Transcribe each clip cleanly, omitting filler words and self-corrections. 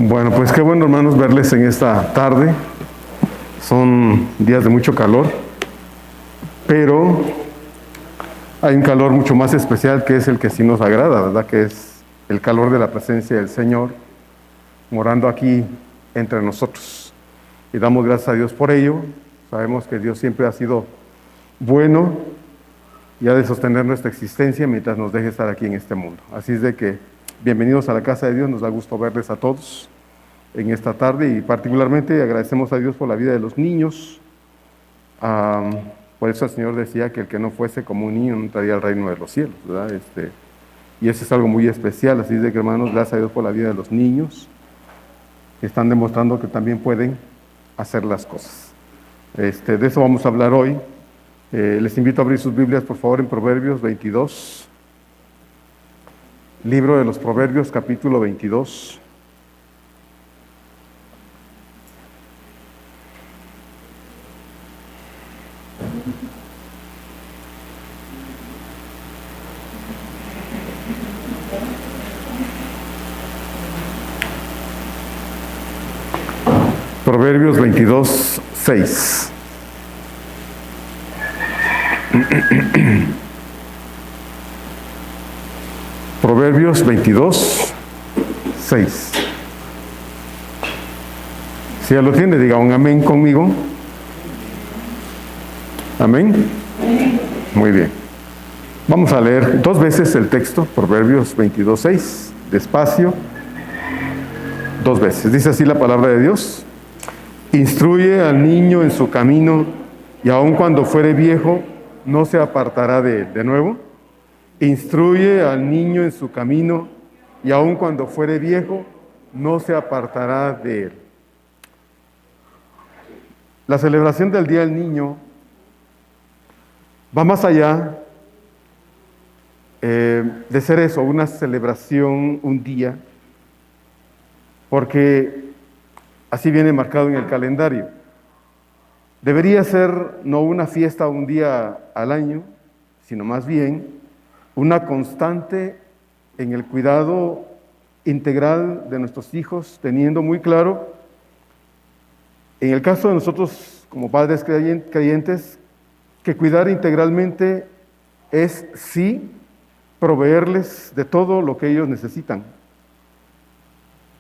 Bueno, pues qué bueno, hermanos, verles en esta tarde. Son días de mucho calor, pero hay un calor mucho más especial que es el que sí nos agrada, ¿verdad? Que es el calor de la presencia del Señor morando aquí entre nosotros. Y damos gracias a Dios por ello. Sabemos que Dios siempre ha sido bueno y ha de sostener nuestra existencia mientras nos deje estar aquí en este mundo. Así es de que bienvenidos a la casa de Dios, nos da gusto verles a todos en esta tarde y particularmente agradecemos a Dios por la vida de los niños. Por eso el Señor decía que el que no fuese como un niño no entraría al reino de los cielos, ¿verdad? Y eso es algo muy especial, así es de que, hermanos, gracias a Dios por la vida de los niños, que están demostrando que también pueden hacer las cosas. De eso vamos a hablar hoy. Les invito a abrir sus Biblias, por favor, en Proverbios 22. Libro de los Proverbios, capítulo 22. Proverbios 22, 6. Proverbios 22, 6. Si ya lo tiene, diga un amén conmigo. Amén. Muy bien. Vamos a leer dos veces el texto, Proverbios 22, 6. Despacio. Dos veces. Dice así la palabra de Dios. Instruye al niño en su camino, y aun cuando fuere viejo, no se apartará de él. De nuevo. Instruye al niño en su camino, y aun cuando fuere viejo, no se apartará de él. La celebración del Día del Niño va más allá de ser eso, una celebración, un día, porque así viene marcado en el calendario. Debería ser no una fiesta un día al año, sino más bien una constante en el cuidado integral de nuestros hijos, teniendo muy claro, en el caso de nosotros como padres creyentes, que cuidar integralmente es sí proveerles de todo lo que ellos necesitan.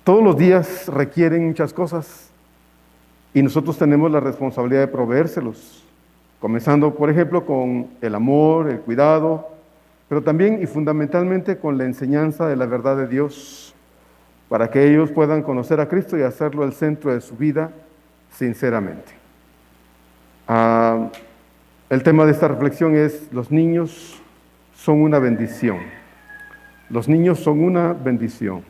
Todos los días requieren muchas cosas y nosotros tenemos la responsabilidad de proveérselos, comenzando, por ejemplo, con el amor, el cuidado, pero también y fundamentalmente con la enseñanza de la verdad de Dios, para que ellos puedan conocer a Cristo y hacerlo el centro de su vida sinceramente. El tema de esta reflexión es: los niños son una bendición. Los niños son una bendición.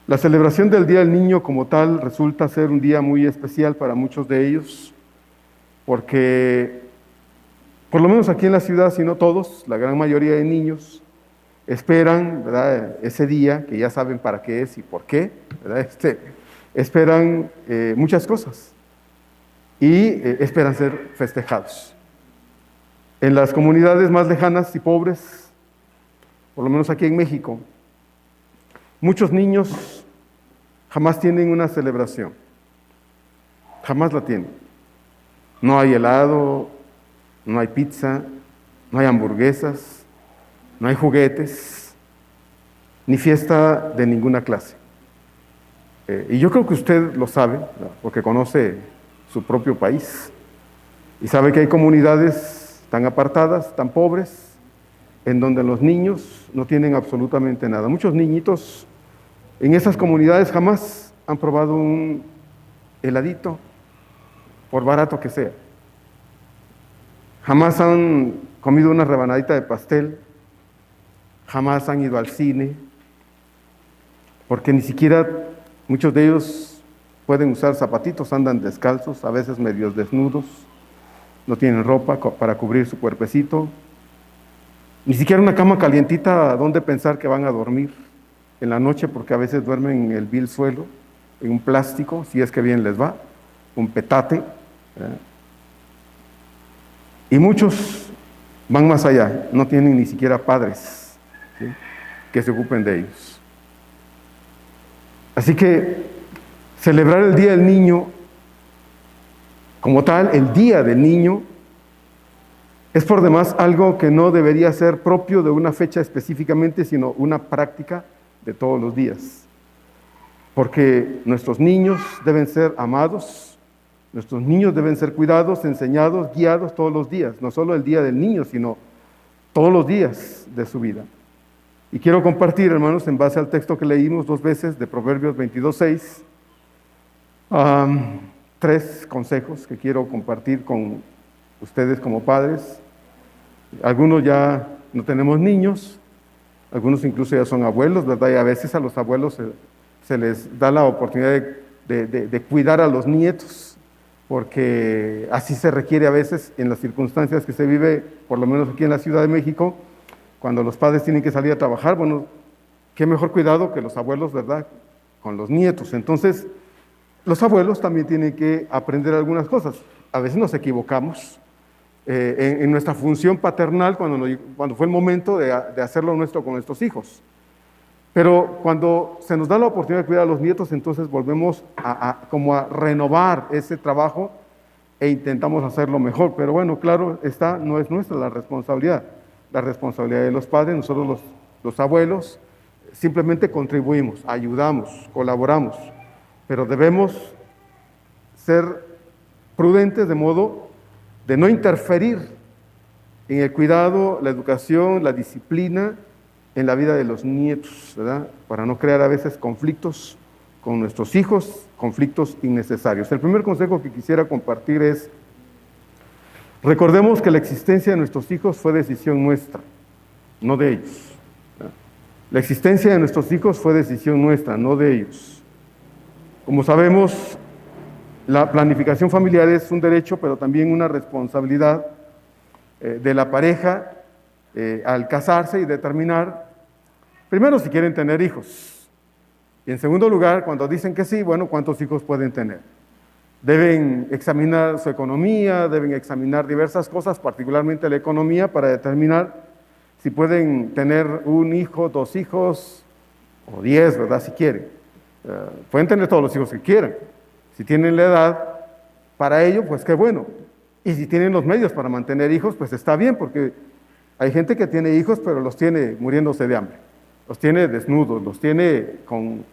La celebración del Día del Niño como tal resulta ser un día muy especial para muchos de ellos, porque por lo menos aquí en la ciudad, si no todos, la gran mayoría de niños esperan, ¿verdad?, ese día, que ya saben para qué es y por qué, ¿verdad? Esperan muchas cosas y esperan ser festejados. En las comunidades más lejanas y pobres, por lo menos aquí en México, muchos niños jamás tienen una celebración, jamás la tienen. No hay helado, no hay pizza, no hay hamburguesas, no hay juguetes, ni fiesta de ninguna clase. Y yo creo que usted lo sabe, ¿verdad?, porque conoce su propio país y sabe que hay comunidades tan apartadas, tan pobres, en donde los niños no tienen absolutamente nada. Muchos niñitos en esas comunidades jamás han probado un heladito, por barato que sea. Jamás han comido una rebanadita de pastel, jamás han ido al cine, porque ni siquiera muchos de ellos pueden usar zapatitos, andan descalzos, a veces medios desnudos, no tienen ropa para cubrir su cuerpecito, ni siquiera una cama calientita donde pensar que van a dormir en la noche, porque a veces duermen en el vil suelo, en un plástico, si es que bien les va, un petate, ¿verdad? Y muchos van más allá, no tienen ni siquiera padres, ¿sí?, que se ocupen de ellos. Así que celebrar el Día del Niño como tal, el Día del Niño, es por demás algo que no debería ser propio de una fecha específicamente, sino una práctica de todos los días. Porque nuestros niños deben ser amados, nuestros niños deben ser cuidados, enseñados, guiados todos los días, no solo el Día del Niño, sino todos los días de su vida. Y quiero compartir, hermanos, en base al texto que leímos 2 veces de Proverbios 22:6, 3 consejos que quiero compartir con ustedes como padres. Algunos ya no tenemos niños, algunos incluso ya son abuelos, ¿verdad? Y a veces a los abuelos se les da la oportunidad de cuidar a los nietos, porque así se requiere a veces en las circunstancias que se vive, por lo menos aquí en la Ciudad de México, cuando los padres tienen que salir a trabajar. Bueno, qué mejor cuidado que los abuelos, ¿verdad?, con los nietos. Entonces, los abuelos también tienen que aprender algunas cosas. A veces nos equivocamos en nuestra función paternal cuando fue el momento de hacerlo nuestro con nuestros hijos. Pero cuando se nos da la oportunidad de cuidar a los nietos, entonces volvemos como a renovar ese trabajo e intentamos hacerlo mejor. Pero bueno, claro, esta no es nuestra la responsabilidad de los padres. Nosotros los abuelos simplemente contribuimos, ayudamos, colaboramos, pero debemos ser prudentes de modo de no interferir en el cuidado, la educación, la disciplina en la vida de los nietos, ¿verdad?, para no crear a veces conflictos con nuestros hijos, conflictos innecesarios. El primer consejo que quisiera compartir es: recordemos que la existencia de nuestros hijos fue decisión nuestra, no de ellos. La existencia de nuestros hijos fue decisión nuestra, no de ellos. Como sabemos, la planificación familiar es un derecho, pero también una responsabilidad de la pareja al casarse y determinar, primero, si quieren tener hijos. Y en segundo lugar, cuando dicen que sí, bueno, ¿cuántos hijos pueden tener? Deben examinar su economía, deben examinar diversas cosas, particularmente la economía, para determinar si pueden tener 1 hijo, 2 hijos o 10, ¿verdad?, si quieren. Pueden tener todos los hijos que quieran. Si tienen la edad para ello, pues qué bueno. Y si tienen los medios para mantener hijos, pues está bien, porque hay gente que tiene hijos, pero los tiene muriéndose de hambre. Los tiene desnudos, los tiene con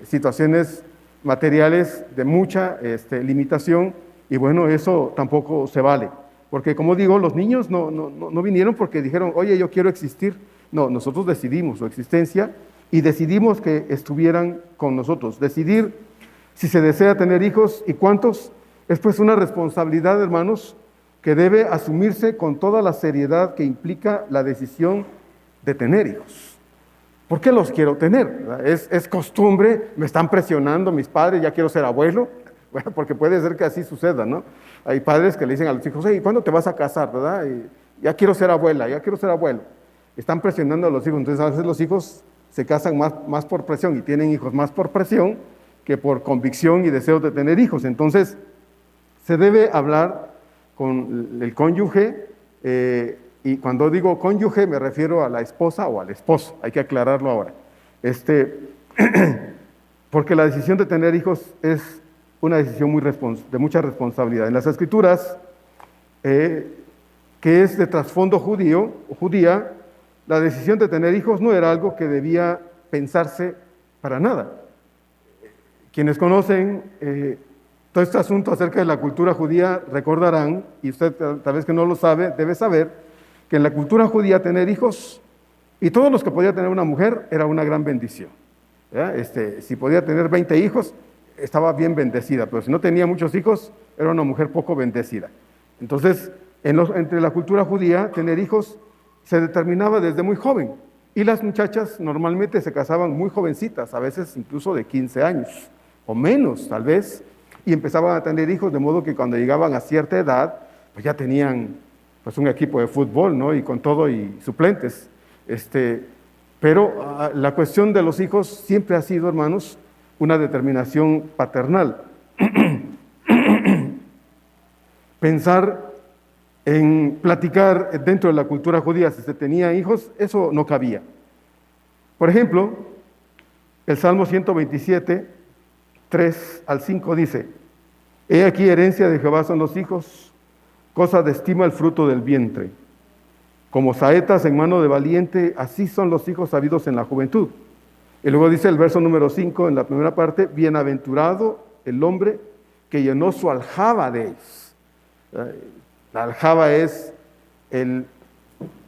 situaciones materiales de mucha limitación, y bueno, eso tampoco se vale. Porque como digo, los niños no vinieron porque dijeron, oye, yo quiero existir. No, nosotros decidimos su existencia y decidimos que estuvieran con nosotros. Decidir si se desea tener hijos y cuántos es pues una responsabilidad, hermanos, que debe asumirse con toda la seriedad que implica la decisión de tener hijos. ¿Por qué los quiero tener? Es costumbre, me están presionando mis padres, ya quiero ser abuelo. Bueno, porque puede ser que así suceda, ¿no? Hay padres que le dicen a los hijos, hey, ¿cuándo te vas a casar, verdad? Y ya quiero ser abuela, ya quiero ser abuelo. Están presionando a los hijos. Entonces a veces los hijos se casan más por presión y tienen hijos más por presión que por convicción y deseo de tener hijos. Entonces se debe hablar con el cónyuge, y cuando digo cónyuge me refiero a la esposa o al esposo, hay que aclararlo ahora. Porque la decisión de tener hijos es una decisión de mucha responsabilidad. En las Escrituras, que es de trasfondo judío o judía, la decisión de tener hijos no era algo que debía pensarse para nada. Quienes conocen todo este asunto acerca de la cultura judía recordarán, y usted tal vez que no lo sabe, debe saber, que en la cultura judía tener hijos, y todos los que podía tener una mujer, era una gran bendición. Si podía tener 20 hijos, estaba bien bendecida, pero si no tenía muchos hijos, era una mujer poco bendecida. Entonces, entre la cultura judía, tener hijos se determinaba desde muy joven, y las muchachas normalmente se casaban muy jovencitas, a veces incluso de 15 años, o menos tal vez, y empezaban a tener hijos, de modo que cuando llegaban a cierta edad, pues ya tenían pues un equipo de fútbol, ¿no?, y con todo y suplentes. Pero la cuestión de los hijos siempre ha sido, hermanos, una determinación paternal. Pensar en platicar dentro de la cultura judía si se tenía hijos, eso no cabía. Por ejemplo, El Salmo 127, 3 al 5 dice: He aquí herencia de Jehová son los hijos, cosa de estima el fruto del vientre. Como saetas en mano de valiente, así son los hijos sabidos en la juventud. Y luego dice el verso número 5 en la primera parte: Bienaventurado el hombre que llenó su aljaba de ellos. La aljaba es el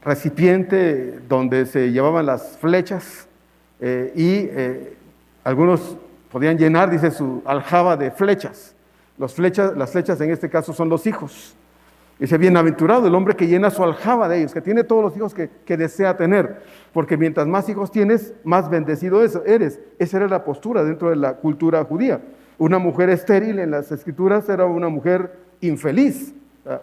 recipiente donde se llevaban las flechas y algunos podían llenar, dice, su aljaba de flechas. Las flechas en este caso son los hijos. Dice: bienaventurado el hombre que llena su aljaba de ellos, que tiene todos los hijos que desea tener, porque mientras más hijos tienes, más bendecido eres. Esa era la postura dentro de la cultura judía. Una mujer estéril en las escrituras era una mujer infeliz,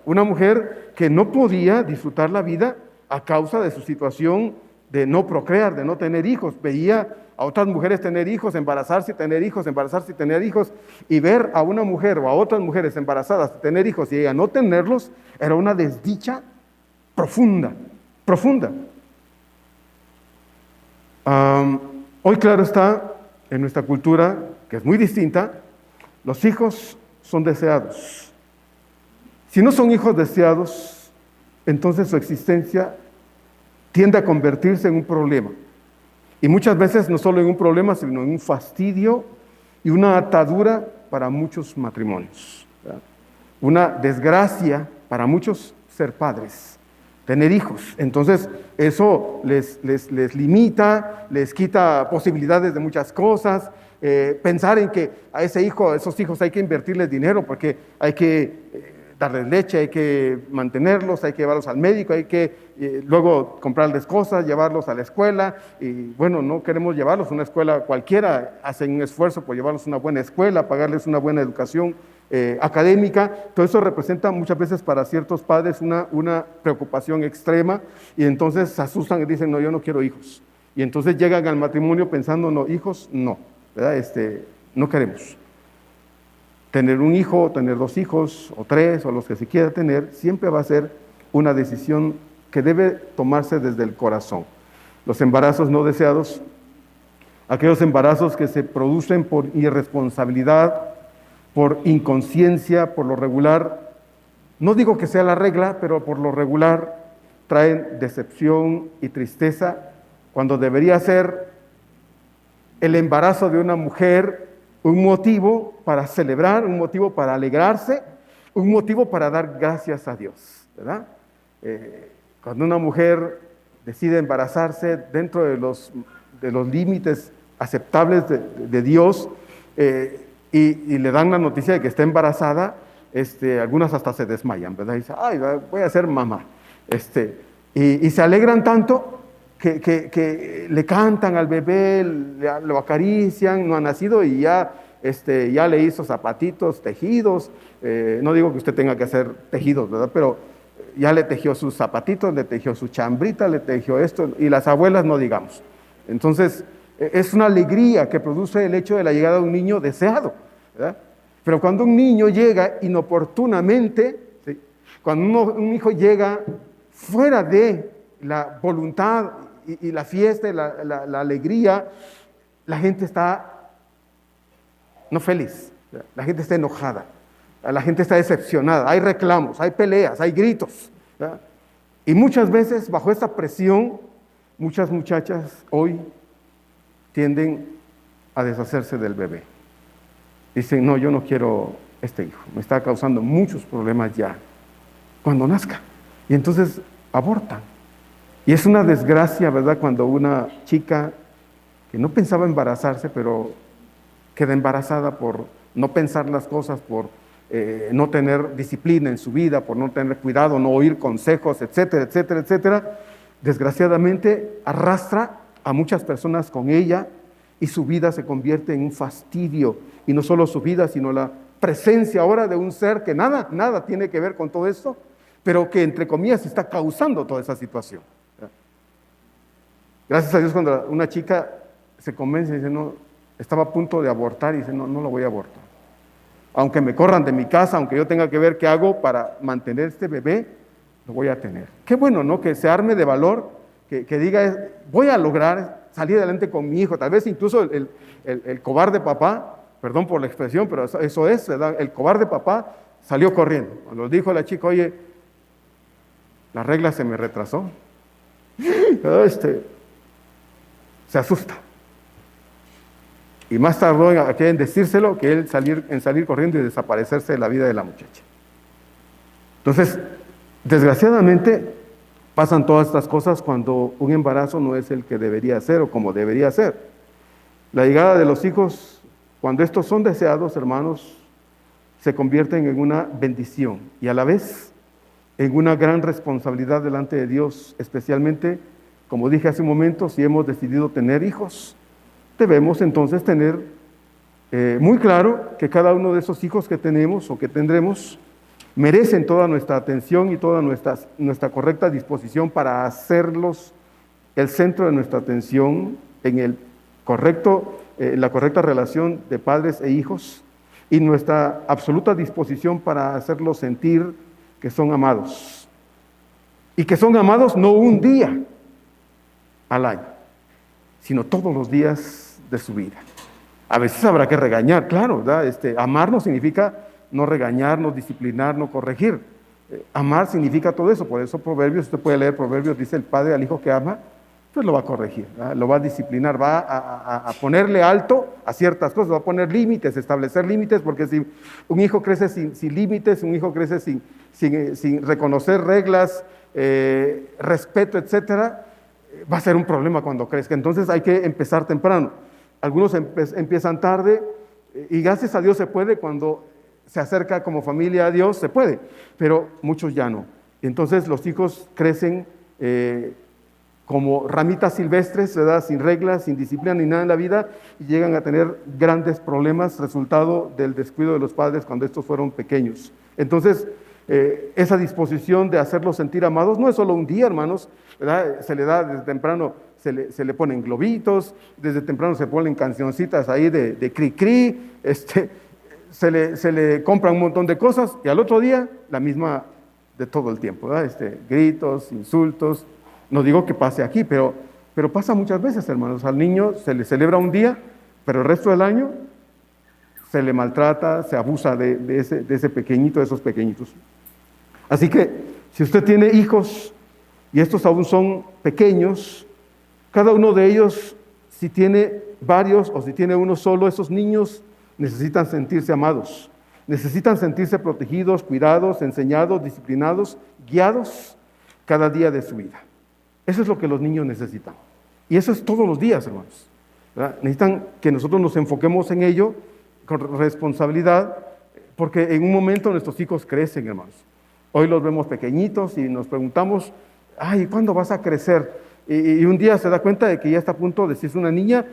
una mujer que no podía disfrutar la vida a causa de su situación de no procrear, de no tener hijos. Veía a otras mujeres tener hijos, embarazarse y tener hijos, embarazarse y tener hijos, y ver a una mujer o a otras mujeres embarazadas tener hijos y ella no tenerlos, era una desdicha profunda, profunda. Hoy, claro está, en nuestra cultura, que es muy distinta, los hijos son deseados. Si no son hijos deseados, entonces su existencia tiende a convertirse en un problema. Y muchas veces no solo en un problema, sino en un fastidio y una atadura para muchos matrimonios. ¿Verdad? Una desgracia para muchos ser padres, tener hijos. Entonces eso les limita, les quita posibilidades de muchas cosas. Pensar en que a esos hijos hay que invertirles dinero porque hay que darles leche, hay que mantenerlos, hay que llevarlos al médico, hay que luego comprarles cosas, llevarlos a la escuela, y bueno, no queremos llevarlos a una escuela cualquiera, hacen un esfuerzo por llevarlos a una buena escuela, pagarles una buena educación académica. Todo eso representa muchas veces para ciertos padres una preocupación extrema, y entonces se asustan y dicen: no, yo no quiero hijos. Y entonces llegan al matrimonio pensando: no, hijos, no, ¿verdad? No queremos. Tener un hijo, tener 2 hijos, o 3, o los que se quiera tener, siempre va a ser una decisión que debe tomarse desde el corazón. Los embarazos no deseados, aquellos embarazos que se producen por irresponsabilidad, por inconsciencia, por lo regular, no digo que sea la regla, pero por lo regular traen decepción y tristeza, cuando debería ser el embarazo de una mujer un motivo para celebrar, un motivo para alegrarse, un motivo para dar gracias a Dios, ¿verdad? Cuando una mujer decide embarazarse dentro de los límites aceptables de Dios, y le dan la noticia de que está embarazada, algunas hasta se desmayan, ¿verdad? Y dicen: ay, voy a ser mamá. Y se alegran tanto que le cantan al bebé, lo acarician, no ha nacido y ya le hizo zapatitos tejidos. No digo que usted tenga que hacer tejidos, ¿verdad? Pero ya le tejió sus zapatitos, le tejió su chambrita, le tejió esto, y las abuelas no digamos. Entonces, es una alegría que produce el hecho de la llegada de un niño deseado, ¿verdad? Pero cuando un niño llega inoportunamente, ¿sí? Cuando un hijo llega fuera de la voluntad y la fiesta y la alegría, la gente está no feliz, la gente está enojada, la gente está decepcionada, hay reclamos, hay peleas, hay gritos, ¿verdad? Y muchas veces bajo esta presión, muchas muchachas hoy tienden a deshacerse del bebé. Dicen: no, yo no quiero este hijo, me está causando muchos problemas ya cuando nazca. Y entonces abortan. Y es una desgracia, ¿verdad?, cuando una chica que no pensaba embarazarse, pero queda embarazada por no pensar las cosas, por no tener disciplina en su vida, por no tener cuidado, no oír consejos, etcétera, etcétera, etcétera. Desgraciadamente arrastra a muchas personas con ella y su vida se convierte en un fastidio. Y no solo su vida, sino la presencia ahora de un ser que nada tiene que ver con todo esto, pero que entre comillas está causando toda esa situación. Gracias a Dios, cuando una chica se convence y dice: no, estaba a punto de abortar, y dice: no lo voy a abortar. Aunque me corran de mi casa, aunque yo tenga que ver qué hago para mantener este bebé, lo voy a tener. Qué bueno, ¿no?, que se arme de valor que diga, voy a lograr salir adelante con mi hijo. Tal vez incluso el cobarde papá, perdón por la expresión, pero eso es, ¿verdad? El cobarde papá salió corriendo. Cuando dijo la chica, oye, la regla se me retrasó, se asusta. Y más tardó en decírselo que él salir corriendo y desaparecerse de la vida de la muchacha. Entonces, desgraciadamente, pasan todas estas cosas cuando un embarazo no es el que debería ser o como debería ser. La llegada de los hijos, cuando estos son deseados, hermanos, se convierten en una bendición y a la vez en una gran responsabilidad delante de Dios, especialmente, como dije hace un momento, si hemos decidido tener hijos, debemos entonces tener muy claro que cada uno de esos hijos que tenemos o que tendremos merecen toda nuestra atención y toda nuestra correcta disposición para hacerlos el centro de nuestra atención en la correcta relación de padres e hijos y nuestra absoluta disposición para hacerlos sentir que son amados. Y que son amados no un día al año, sino todos los días de su vida. A veces habrá que regañar, claro, ¿verdad? Amar no significa no regañar, no disciplinar, no corregir. Amar significa todo eso. Por eso Proverbios, usted puede leer Proverbios, dice el padre al hijo que ama, pues lo va a corregir, ¿verdad? Lo va a disciplinar, va a ponerle alto a ciertas cosas, va a poner límites, establecer límites, porque si un hijo crece sin límites, un hijo crece sin reconocer reglas, respeto, etcétera, va a ser un problema cuando crezca. Entonces hay que empezar temprano. Algunos empiezan tarde y gracias a Dios se puede. Cuando se acerca como familia a Dios, se puede, pero muchos ya no. Entonces los hijos crecen como ramitas silvestres, ¿verdad? Sin reglas, sin disciplina ni nada en la vida, y llegan a tener grandes problemas, resultado del descuido de los padres cuando estos fueron pequeños. Entonces, esa disposición de hacerlos sentir amados no es solo un día, hermanos, ¿verdad? Se le da desde temprano, se le ponen globitos, desde temprano se ponen cancioncitas ahí de cri-cri, se le compran un montón de cosas, y al otro día la misma de todo el tiempo, ¿verdad? Gritos, insultos. No digo que pase aquí, pero pasa muchas veces, hermanos. Al niño se le celebra un día, pero el resto del año se le maltrata, se abusa de ese pequeñito, de esos pequeñitos. Así que, si usted tiene hijos y estos aún son pequeños, cada uno de ellos, si tiene varios o si tiene uno solo, esos niños necesitan sentirse amados, necesitan sentirse protegidos, cuidados, enseñados, disciplinados, guiados cada día de su vida. Eso es lo que los niños necesitan. Y eso es todos los días, hermanos, ¿verdad? Necesitan que nosotros nos enfoquemos en ello con responsabilidad, porque en un momento nuestros hijos crecen, hermanos. Hoy los vemos pequeñitos y nos preguntamos, ay, ¿cuándo vas a crecer? Y un día se da cuenta de que ya está a punto de, si es una niña,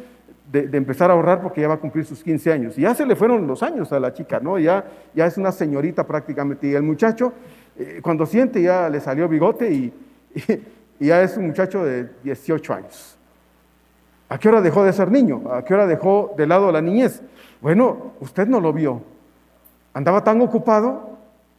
de empezar a ahorrar porque ya va a cumplir sus 15 años. Y ya se le fueron los años a la chica, ¿no? Ya es una señorita prácticamente. Y el muchacho, cuando siente, ya le salió bigote y ya es un muchacho de 18 años. ¿A qué hora dejó de ser niño? ¿A qué hora dejó de lado la niñez? Bueno, usted no lo vio. Andaba tan ocupado,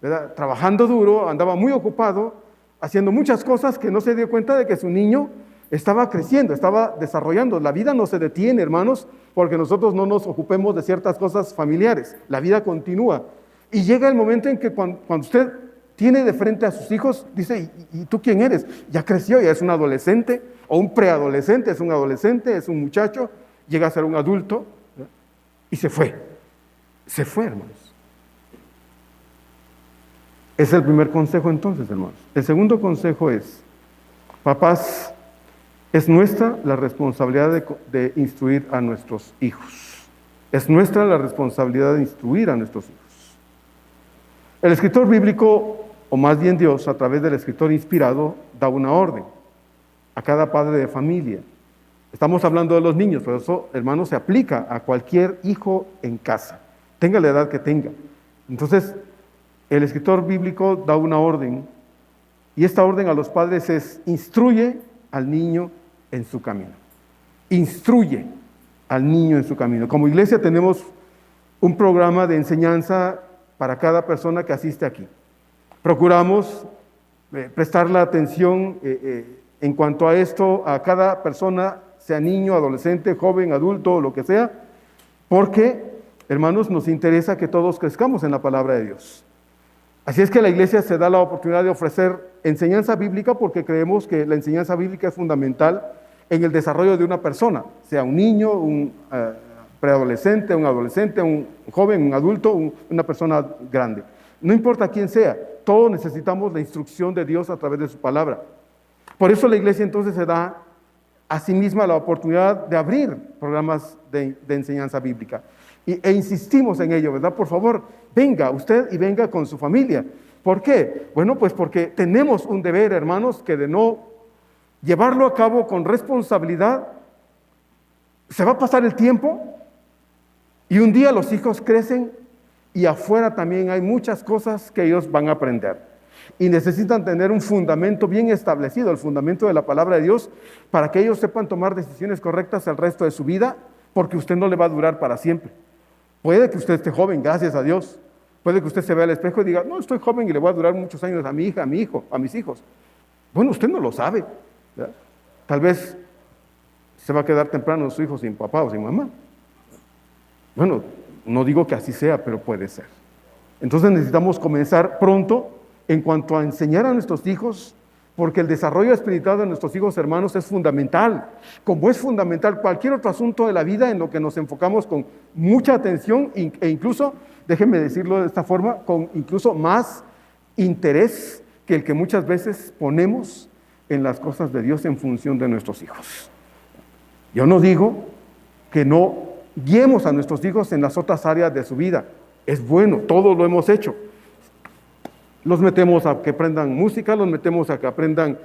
¿verdad? Trabajando duro, andaba muy ocupado, haciendo muchas cosas que no se dio cuenta de que su niño estaba creciendo, estaba desarrollando. La vida no se detiene, hermanos, porque nosotros no nos ocupemos de ciertas cosas familiares. La vida continúa. Y llega el momento en que cuando usted tiene de frente a sus hijos, dice, ¿y tú quién eres? Ya creció, ya es un adolescente, o un preadolescente, es un adolescente, es un muchacho, llega a ser un adulto, ¿verdad? Y se fue, hermanos. Es el primer consejo entonces, hermanos. El segundo consejo es, papás, es nuestra la responsabilidad de instruir a nuestros hijos. Es nuestra la responsabilidad de instruir a nuestros hijos. El escritor bíblico, o más bien Dios, a través del escritor inspirado, da una orden a cada padre de familia. Estamos hablando de los niños, pero eso, hermano, se aplica a cualquier hijo en casa, tenga la edad que tenga. Entonces, el escritor bíblico da una orden, y esta orden a los padres es: instruye al niño en su camino. Instruye al niño en su camino. Como iglesia tenemos un programa de enseñanza para cada persona que asiste aquí. Procuramos prestar la atención en cuanto a esto, a cada persona, sea niño, adolescente, joven, adulto, lo que sea, porque, hermanos, nos interesa que todos crezcamos en la palabra de Dios. Así es que la iglesia se da la oportunidad de ofrecer enseñanza bíblica porque creemos que la enseñanza bíblica es fundamental en el desarrollo de una persona, sea un niño, un preadolescente, un adolescente, un joven, un adulto, una persona grande. No importa quién sea, todos necesitamos la instrucción de Dios a través de su palabra. Por eso la iglesia entonces se da a sí misma la oportunidad de abrir programas de enseñanza bíblica. E insistimos en ello, ¿verdad? Por favor, venga usted y venga con su familia. ¿Por qué? Bueno, pues porque tenemos un deber, hermanos, que de no llevarlo a cabo con responsabilidad, se va a pasar el tiempo y un día los hijos crecen y afuera también hay muchas cosas que ellos van a aprender. Y necesitan tener un fundamento bien establecido, el fundamento de la palabra de Dios, para que ellos sepan tomar decisiones correctas el resto de su vida, porque usted no le va a durar para siempre. Puede que usted esté joven, gracias a Dios. Puede que usted se vea al espejo y diga, no, estoy joven y le voy a durar muchos años a mi hija, a mi hijo, a mis hijos. Bueno, usted no lo sabe, ¿verdad? Tal vez se va a quedar temprano su hijo sin papá o sin mamá. Bueno, no digo que así sea, pero puede ser. Entonces necesitamos comenzar pronto en cuanto a enseñar a nuestros hijos, porque el desarrollo espiritual de nuestros hijos, hermanos, es fundamental. Como es fundamental cualquier otro asunto de la vida en lo que nos enfocamos con mucha atención e incluso, déjenme decirlo de esta forma, con incluso más interés que el que muchas veces ponemos en las cosas de Dios en función de nuestros hijos. Yo no digo que no guiemos a nuestros hijos en las otras áreas de su vida. Es bueno, todos lo hemos hecho. Los metemos a que aprendan música, los metemos a que aprendan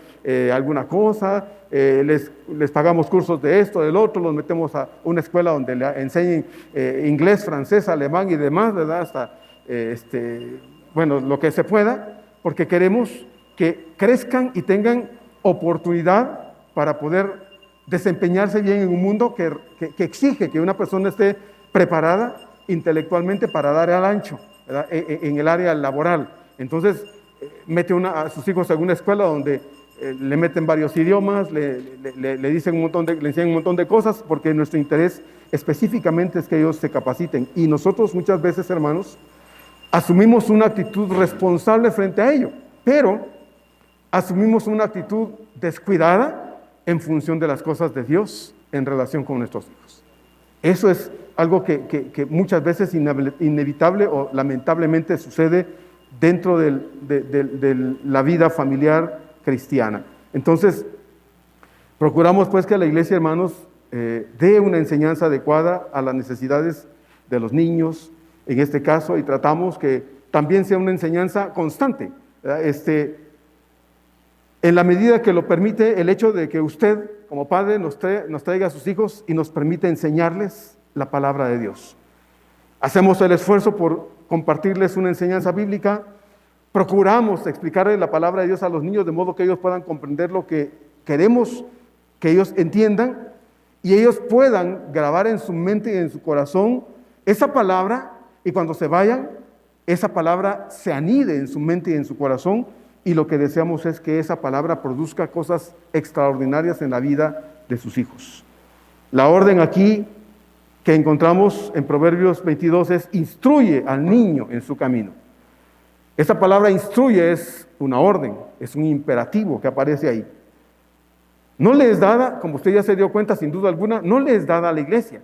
alguna cosa, les pagamos cursos de esto, del otro, los metemos a una escuela donde le enseñen inglés, francés, alemán y demás, ¿verdad? Hasta, bueno, lo que se pueda, porque queremos que crezcan y tengan oportunidad para poder desempeñarse bien en un mundo que exige que una persona esté preparada intelectualmente para dar al ancho, ¿verdad? En el área laboral. Entonces, mete a sus hijos a alguna escuela donde le meten varios idiomas, le dicen le enseñan un montón de cosas, porque nuestro interés específicamente es que ellos se capaciten. Y nosotros muchas veces, hermanos, asumimos una actitud responsable frente a ello, pero asumimos una actitud descuidada en función de las cosas de Dios en relación con nuestros hijos. Eso es algo que muchas veces inevitable o lamentablemente sucede dentro de la vida familiar cristiana. Entonces, procuramos pues que la iglesia, hermanos, dé una enseñanza adecuada a las necesidades de los niños, en este caso, y tratamos que también sea una enseñanza constante, ¿verdad? En la medida que lo permite el hecho de que usted, como padre, nos traiga a sus hijos y nos permite enseñarles la palabra de Dios. Hacemos el esfuerzo por compartirles una enseñanza bíblica, procuramos explicarles la palabra de Dios a los niños de modo que ellos puedan comprender lo que queremos que ellos entiendan y ellos puedan grabar en su mente y en su corazón esa palabra, y cuando se vayan, esa palabra se anide en su mente y en su corazón, y lo que deseamos es que esa palabra produzca cosas extraordinarias en la vida de sus hijos. La orden aquí que encontramos en Proverbios 22 es: instruye al niño en su camino. Esta palabra instruye es una orden, es un imperativo que aparece ahí. No le es dada, como usted ya se dio cuenta sin duda alguna, no le es dada a la iglesia.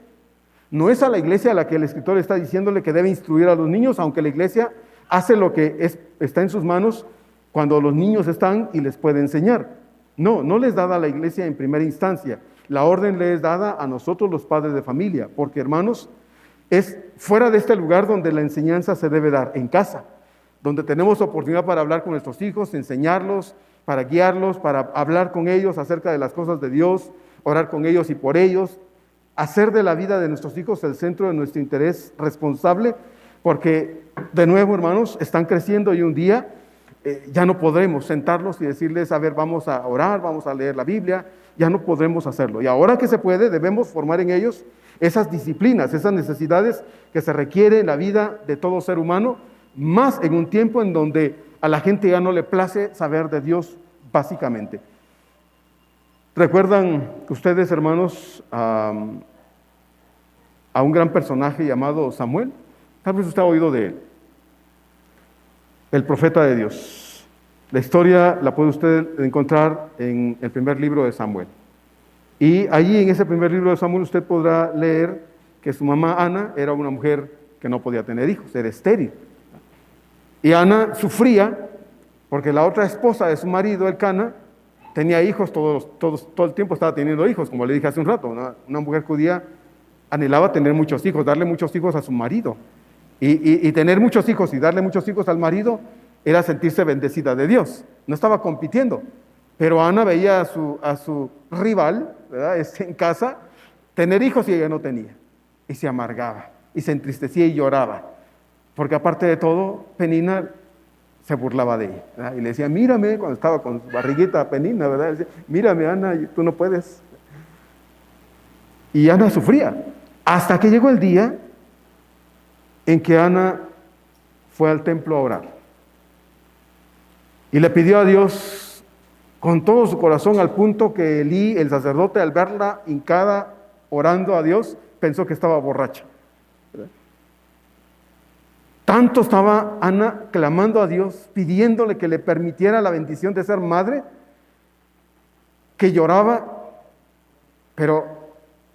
No es a la iglesia a la que el escritor está diciéndole que debe instruir a los niños, aunque la iglesia hace lo que está en sus manos cuando los niños están y les puede enseñar. No les es dada a la iglesia en primera instancia. La orden le es dada a nosotros los padres de familia, porque, hermanos, es fuera de este lugar donde la enseñanza se debe dar, en casa, donde tenemos oportunidad para hablar con nuestros hijos, enseñarlos, para guiarlos, para hablar con ellos acerca de las cosas de Dios, orar con ellos y por ellos, hacer de la vida de nuestros hijos el centro de nuestro interés responsable, porque, de nuevo, hermanos, están creciendo y un día ya no podremos sentarlos y decirles, a ver, vamos a orar, vamos a leer la Biblia. Ya no podremos hacerlo. Y ahora que se puede, debemos formar en ellos esas disciplinas, esas necesidades que se requiere en la vida de todo ser humano, más en un tiempo en donde a la gente ya no le place saber de Dios, básicamente. ¿Recuerdan ustedes, hermanos, a un gran personaje llamado Samuel? Tal vez usted ha oído de él. El profeta de Dios. La historia la puede usted encontrar en el primer libro de Samuel. Y allí en ese primer libro de Samuel usted podrá leer que su mamá Ana era una mujer que no podía tener hijos, era estéril. Y Ana sufría porque la otra esposa de su marido, Elcana, tenía hijos, todo el tiempo estaba teniendo hijos, como le dije hace un rato. Una mujer judía anhelaba tener muchos hijos, darle muchos hijos a su marido. Y tener muchos hijos y darle muchos hijos al marido era sentirse bendecida de Dios. No estaba compitiendo. Pero Ana veía a su rival, ¿verdad?, en casa tener hijos y ella no tenía. Y se amargaba, y se entristecía y lloraba. Porque aparte de todo, Penina se burlaba de ella, ¿verdad? Y le decía, mírame, cuando estaba con su barriguita Penina, ¿verdad? Decía, mírame, Ana, tú no puedes. Y Ana sufría. Hasta que llegó el día en que Ana fue al templo a orar. Y le pidió a Dios con todo su corazón, al punto que Elí, el sacerdote, al verla hincada orando a Dios, pensó que estaba borracha. ¿Verdad? Tanto estaba Ana clamando a Dios, pidiéndole que le permitiera la bendición de ser madre, que lloraba, pero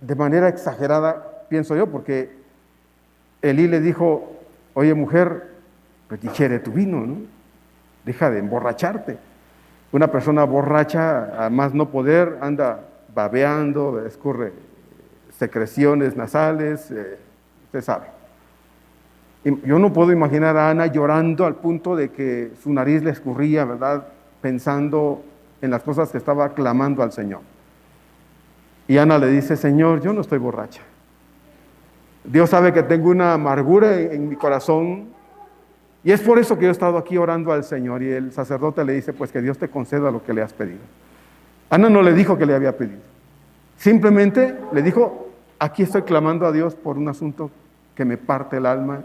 de manera exagerada, pienso yo, porque Elí le dijo, oye mujer, pues digiere tu vino, ¿no? Deja de emborracharte. Una persona borracha, a más no poder, anda babeando, escurre secreciones nasales, usted sabe. Y yo no puedo imaginar a Ana llorando al punto de que su nariz le escurría, ¿verdad?, pensando en las cosas que estaba clamando al Señor. Y Ana le dice, Señor, yo no estoy borracha. Dios sabe que tengo una amargura en mi corazón y es por eso que yo he estado aquí orando al Señor. Y el sacerdote le dice, pues que Dios te conceda lo que le has pedido. Ana no le dijo que le había pedido. Simplemente le dijo, aquí estoy clamando a Dios por un asunto que me parte el alma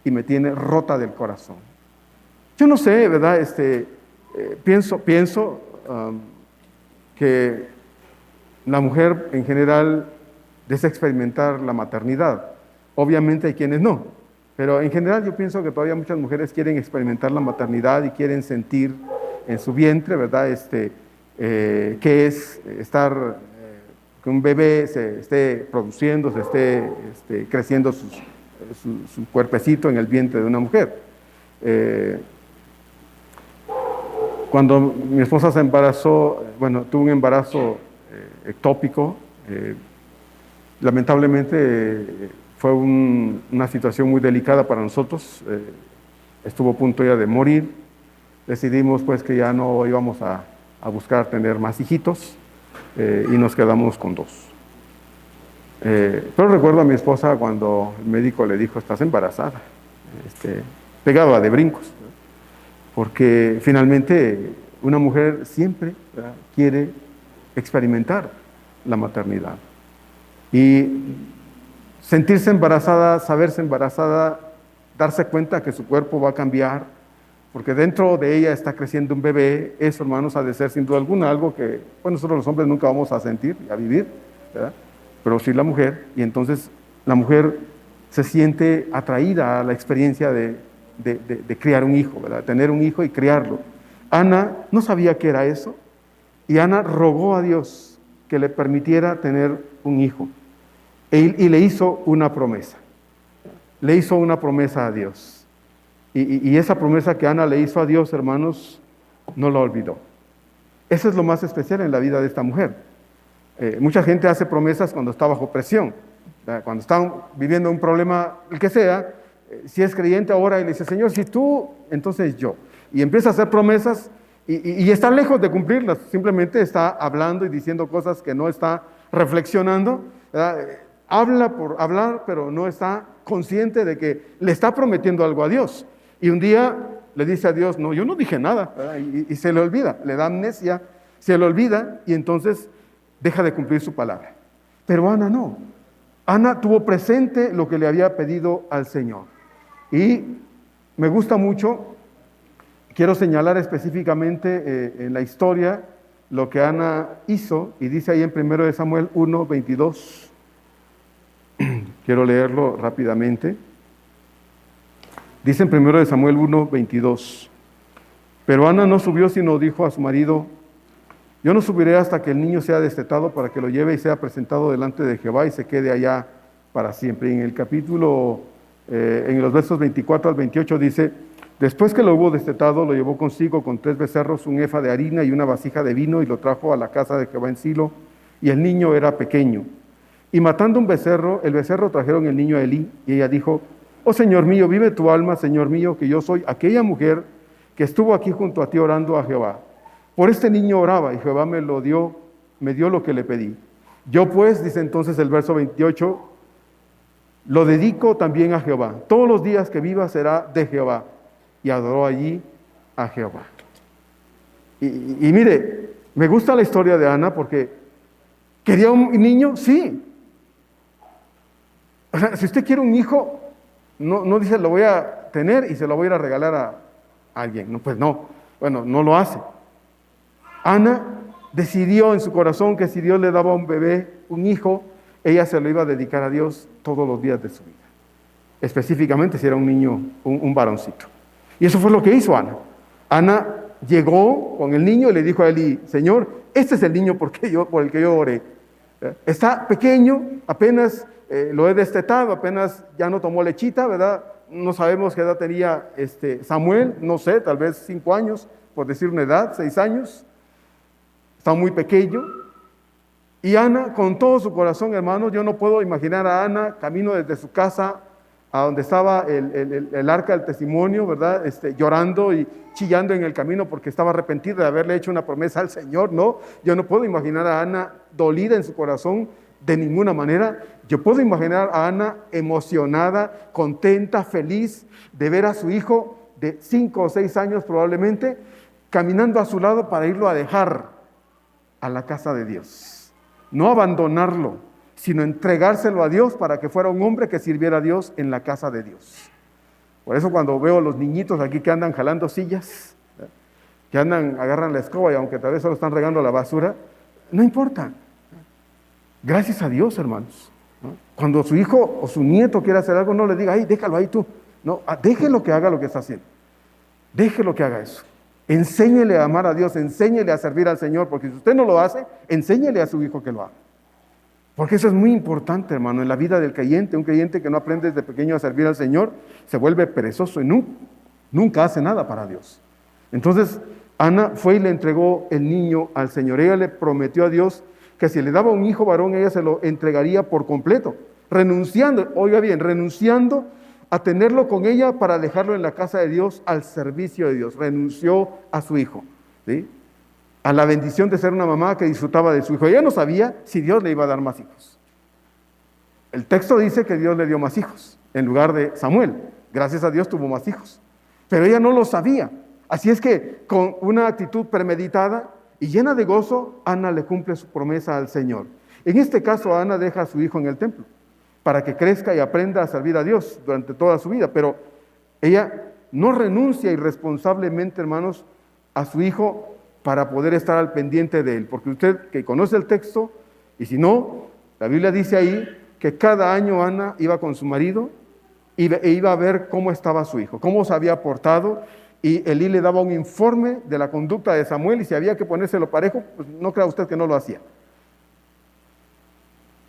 y me tiene rota del corazón. Yo no sé, ¿verdad? Pienso que la mujer en general desea experimentar la maternidad. Obviamente hay quienes no, pero en general yo pienso que todavía muchas mujeres quieren experimentar la maternidad y quieren sentir en su vientre, ¿verdad? Qué es estar, que un bebé se esté produciendo, se esté creciendo su cuerpecito en el vientre de una mujer. Cuando mi esposa se embarazó, tuvo un embarazo ectópico, lamentablemente fue una situación muy delicada para nosotros, estuvo a punto ya de morir. Decidimos pues que ya no íbamos a buscar tener más hijitos y nos quedamos con 2. Pero recuerdo a mi esposa cuando el médico le dijo, estás embarazada, pegaba de brincos, ¿no? Porque finalmente una mujer siempre, ¿verdad?, quiere experimentar la maternidad. Y sentirse embarazada, saberse embarazada, darse cuenta que su cuerpo va a cambiar, porque dentro de ella está creciendo un bebé, eso, hermanos, ha de ser sin duda alguna algo que nosotros los hombres nunca vamos a sentir, a vivir, ¿verdad?, pero sí la mujer. Y entonces la mujer se siente atraída a la experiencia de criar un hijo, ¿verdad?, tener un hijo y criarlo. Ana no sabía qué era eso, y Ana rogó a Dios que le permitiera tener un hijo. Y le hizo una promesa. Le hizo una promesa a Dios. Y esa promesa que Ana le hizo a Dios, hermanos, no la olvidó. Eso es lo más especial en la vida de esta mujer. Mucha gente hace promesas cuando está bajo presión, ¿verdad?, cuando está viviendo un problema, el que sea. Si es creyente ahora y le dice, Señor, si tú, entonces yo. Y empieza a hacer promesas y está lejos de cumplirlas. Simplemente está hablando y diciendo cosas que no está reflexionando, ¿verdad? Habla por hablar, pero no está consciente de que le está prometiendo algo a Dios. Y un día le dice a Dios, no, yo no dije nada, ¿verdad? Y se le olvida, le da amnesia, se le olvida y entonces deja de cumplir su palabra. Pero Ana no. Ana tuvo presente lo que le había pedido al Señor. Y me gusta mucho, quiero señalar específicamente en la historia lo que Ana hizo, y dice ahí en 1 Samuel 1:22. Quiero leerlo rápidamente. Dice en 1 Samuel 1:22. Pero Ana no subió, sino dijo a su marido: yo no subiré hasta que el niño sea destetado, para que lo lleve y sea presentado delante de Jehová y se quede allá para siempre. Y en el capítulo, en los versos 24 al 28 dice: después que lo hubo destetado, lo llevó consigo con 3 becerros, un efa de harina y una vasija de vino, y lo trajo a la casa de Jehová en Silo, y el niño era pequeño. Y matando un becerro, el becerro trajeron el niño a Elí, y ella dijo: oh Señor mío, vive tu alma, Señor mío, que yo soy aquella mujer que estuvo aquí junto a ti orando a Jehová. Por este niño oraba, y Jehová me dio lo que le pedí. Yo pues, dice entonces el verso 28, lo dedico también a Jehová. Todos los días que viva será de Jehová. Y adoró allí a Jehová. Y mire, me gusta la historia de Ana porque ¿quería un niño? Sí. O sea, si usted quiere un hijo, no dice lo voy a tener y se lo voy a ir a regalar a alguien. No, pues no. Bueno, no lo hace. Ana decidió en su corazón que si Dios le daba un bebé, un hijo, ella se lo iba a dedicar a Dios todos los días de su vida. Específicamente si era un niño, un varoncito. Y eso fue lo que hizo Ana. Ana llegó con el niño y le dijo a Elí: Señor, este es el niño por el que yo oré. Está pequeño, apenas lo he destetado, apenas ya no tomó lechita, ¿verdad? No sabemos qué edad tenía Samuel, no sé, tal vez 5 años, por decir una edad, 6 años. Está muy pequeño. Y Ana, con todo su corazón, hermanos, yo no puedo imaginar a Ana camino desde su casa a donde estaba el arca del testimonio, ¿verdad? Llorando y chillando en el camino porque estaba arrepentida de haberle hecho una promesa al Señor, ¿no? Yo no puedo imaginar a Ana dolida en su corazón de ninguna manera. Yo puedo imaginar a Ana emocionada, contenta, feliz de ver a su hijo de 5 o 6 años probablemente, caminando a su lado para irlo a dejar a la casa de Dios. No abandonarlo, sino entregárselo a Dios para que fuera un hombre que sirviera a Dios en la casa de Dios. Por eso cuando veo a los niñitos aquí que andan jalando sillas, que agarran la escoba y aunque tal vez solo están regando la basura, no importa. Gracias a Dios, hermanos. Cuando su hijo o su nieto quiera hacer algo, no le diga: ay, déjalo ahí tú. No, déjelo que haga lo que está haciendo. Déjelo que haga eso. Enséñele a amar a Dios, enséñele a servir al Señor, porque si usted no lo hace, enséñele a su hijo que lo haga. Porque eso es muy importante, hermano, en la vida del creyente. Un creyente que no aprende desde pequeño a servir al Señor se vuelve perezoso y nunca hace nada para Dios. Entonces, Ana fue y le entregó el niño al Señor. Ella le prometió a Dios que si le daba un hijo varón, ella se lo entregaría por completo, renunciando, oiga bien, renunciando a tenerlo con ella para dejarlo en la casa de Dios al servicio de Dios. Renunció a su hijo, ¿sí? A la bendición de ser una mamá que disfrutaba de su hijo. Ella no sabía si Dios le iba a dar más hijos. El texto dice que Dios le dio más hijos en lugar de Samuel. Gracias a Dios tuvo más hijos. Pero ella no lo sabía. Así es que con una actitud premeditada y llena de gozo, Ana le cumple su promesa al Señor. En este caso, Ana deja a su hijo en el templo para que crezca y aprenda a servir a Dios durante toda su vida. Pero ella no renuncia irresponsablemente, hermanos, a su hijo para poder estar al pendiente de él. Porque usted que conoce el texto, y si no, la Biblia dice ahí que cada año Ana iba con su marido e iba a ver cómo estaba su hijo, cómo se había portado, y Elí le daba un informe de la conducta de Samuel, y si había que ponérselo parejo, pues no crea usted que no lo hacía.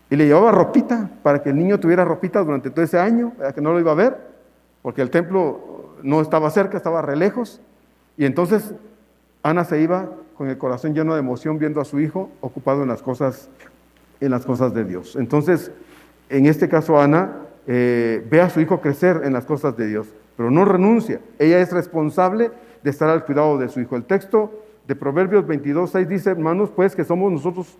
Y le llevaba ropita para que el niño tuviera ropita durante todo ese año, que no lo iba a ver, porque el templo no estaba cerca, estaba re lejos. Y entonces Ana se iba con el corazón lleno de emoción viendo a su hijo ocupado en las cosas de Dios. Entonces, en este caso Ana ve a su hijo crecer en las cosas de Dios, pero no renuncia. Ella es responsable de estar al cuidado de su hijo. El texto de Proverbios 22:6 dice, hermanos, pues que somos nosotros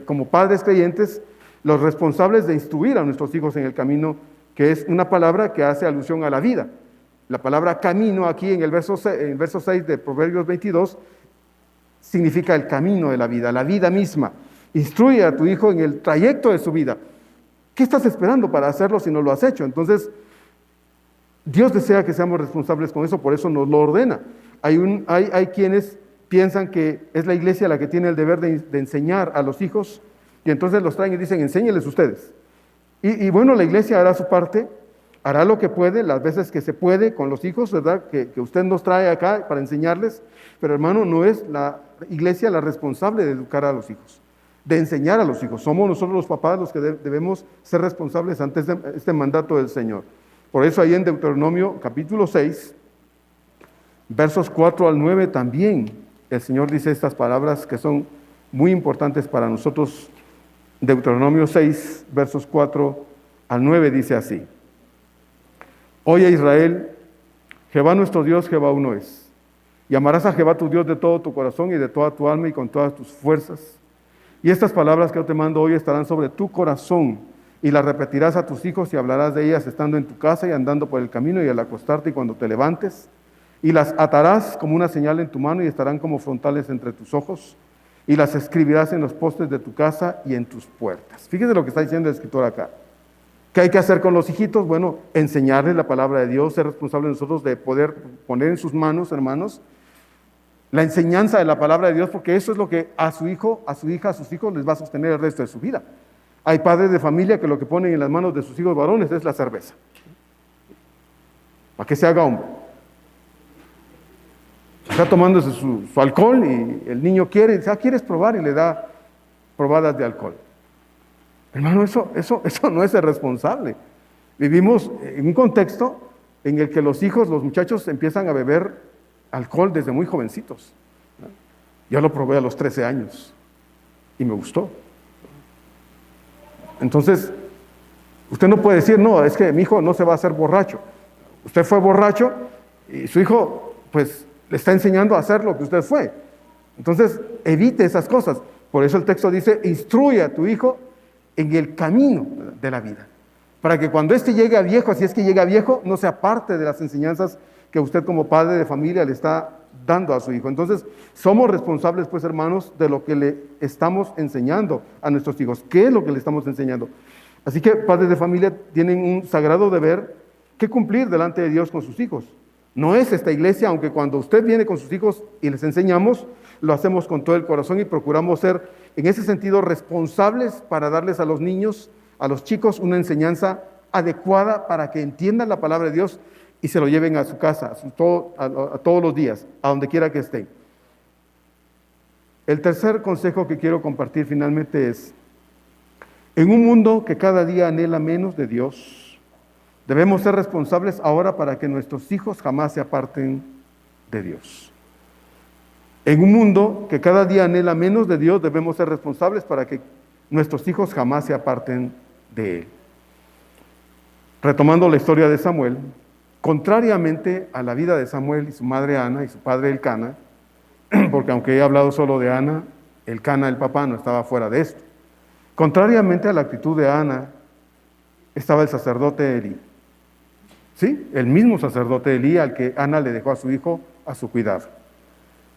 como padres creyentes los responsables de instruir a nuestros hijos en el camino, que es una palabra que hace alusión a la vida. La palabra camino aquí en el verso 6 de Proverbios 22 significa el camino de la vida misma. Instruye a tu hijo en el trayecto de su vida. ¿Qué estás esperando para hacerlo si no lo has hecho? Entonces, Dios desea que seamos responsables con eso, por eso nos lo ordena. Hay quienes piensan que es la iglesia la que tiene el deber de enseñar a los hijos, y entonces los traen y dicen, enséñeles ustedes. Y bueno, la iglesia hará su parte, hará lo que puede, las veces que se puede con los hijos, ¿verdad? Que usted nos trae acá para enseñarles, pero hermano, no es la iglesia la responsable de educar a los hijos, de enseñar a los hijos. Somos nosotros los papás los que debemos ser responsables ante este mandato del Señor. Por eso ahí en Deuteronomio capítulo 6, versos 4 al 9 también el Señor dice estas palabras que son muy importantes para nosotros. Deuteronomio 6, versos 4 al 9 dice así: Oye Israel, Jehová nuestro Dios, Jehová uno es. Y amarás a Jehová tu Dios de todo tu corazón y de toda tu alma y con todas tus fuerzas. Y estas palabras que yo te mando hoy estarán sobre tu corazón, y las repetirás a tus hijos y hablarás de ellas estando en tu casa y andando por el camino y al acostarte y cuando te levantes. Y las atarás como una señal en tu mano y estarán como frontales entre tus ojos. Y las escribirás en los postes de tu casa y en tus puertas. Fíjese lo que está diciendo el escritor acá. ¿Qué hay que hacer con los hijitos? Bueno, enseñarles la palabra de Dios, ser responsables nosotros de poder poner en sus manos, hermanos, la enseñanza de la palabra de Dios, porque eso es lo que a su hijo, a su hija, a sus hijos les va a sostener el resto de su vida. Hay padres de familia que lo que ponen en las manos de sus hijos varones es la cerveza, para que se haga hombre. Está tomándose su alcohol y el niño quiere, y dice, ¿quieres probar? Y le da probadas de alcohol. Hermano, eso no es ser responsable. Vivimos en un contexto en el que los hijos, los muchachos empiezan a beber alcohol desde muy jovencitos. Yo lo probé a los 13 años y me gustó. Entonces, usted no puede decir, no, es que mi hijo no se va a hacer borracho. Usted fue borracho y su hijo, pues, le está enseñando a hacer lo que usted fue. Entonces, evite esas cosas. Por eso el texto dice, instruye a tu hijo en el camino de la vida, para que cuando éste llegue a viejo, si es que llega a viejo, no se aparte de las enseñanzas que usted como padre de familia le está dando a su hijo. Entonces, somos responsables, pues, hermanos, de lo que le estamos enseñando a nuestros hijos. ¿Qué es lo que le estamos enseñando? Así que padres de familia tienen un sagrado deber que cumplir delante de Dios con sus hijos. No es esta iglesia, aunque cuando usted viene con sus hijos y les enseñamos, lo hacemos con todo el corazón y procuramos ser, en ese sentido, responsables para darles a los niños, a los chicos, una enseñanza adecuada para que entiendan la palabra de Dios y se lo lleven a su casa, a todos los días, a donde quiera que estén. El tercer consejo que quiero compartir finalmente es, en un mundo que cada día anhela menos de Dios, debemos ser responsables ahora para que nuestros hijos jamás se aparten de Dios. En un mundo que cada día anhela menos de Dios, debemos ser responsables para que nuestros hijos jamás se aparten de Él. Retomando la historia de Samuel, contrariamente a la vida de Samuel y su madre Ana y su padre Elcana, porque aunque he hablado solo de Ana, Elcana, el papá, no estaba fuera de esto. Contrariamente a la actitud de Ana, estaba el sacerdote Elí. ¿Sí? El mismo sacerdote Elí al que Ana le dejó a su hijo a su cuidado.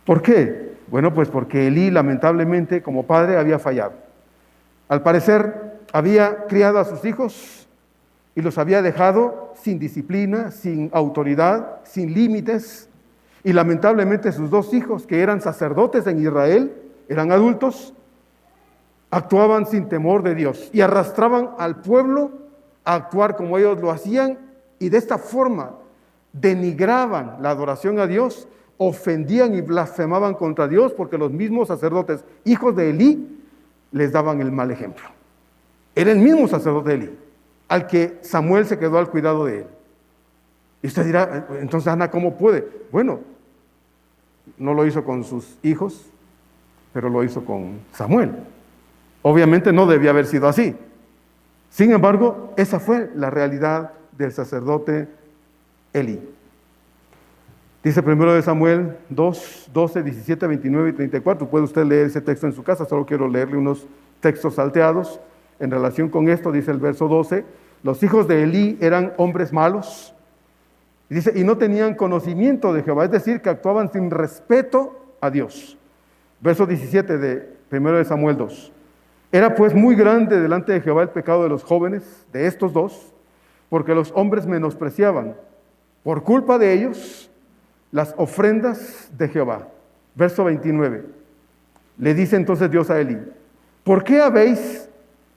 ¿Por qué? Bueno, pues porque Elí lamentablemente como padre había fallado. Al parecer había criado a sus hijos y los había dejado sin disciplina, sin autoridad, sin límites. Y lamentablemente sus dos hijos, que eran sacerdotes en Israel, eran adultos, actuaban sin temor de Dios y arrastraban al pueblo a actuar como ellos lo hacían, y de esta forma denigraban la adoración a Dios, ofendían y blasfemaban contra Dios, porque los mismos sacerdotes, hijos de Elí, les daban el mal ejemplo. Era el mismo sacerdote Elí, al que Samuel se quedó al cuidado de él. Y usted dirá, entonces Ana, ¿cómo puede? Bueno, no lo hizo con sus hijos, pero lo hizo con Samuel. Obviamente no debía haber sido así. Sin embargo, esa fue la realidad del sacerdote Elí. Dice 1 Samuel 2, 12, 17, 29 y 34. Puede usted leer ese texto en su casa, solo quiero leerle unos textos salteados. En relación con esto, dice el verso 12, los hijos de Elí eran hombres malos, dice, y no tenían conocimiento de Jehová, es decir, que actuaban sin respeto a Dios. Verso 17 de 1 Samuel 2. Era pues muy grande delante de Jehová el pecado de los jóvenes, de estos dos, porque los hombres menospreciaban, por culpa de ellos, las ofrendas de Jehová. Verso 29. Le dice entonces Dios a Elí: ¿por qué habéis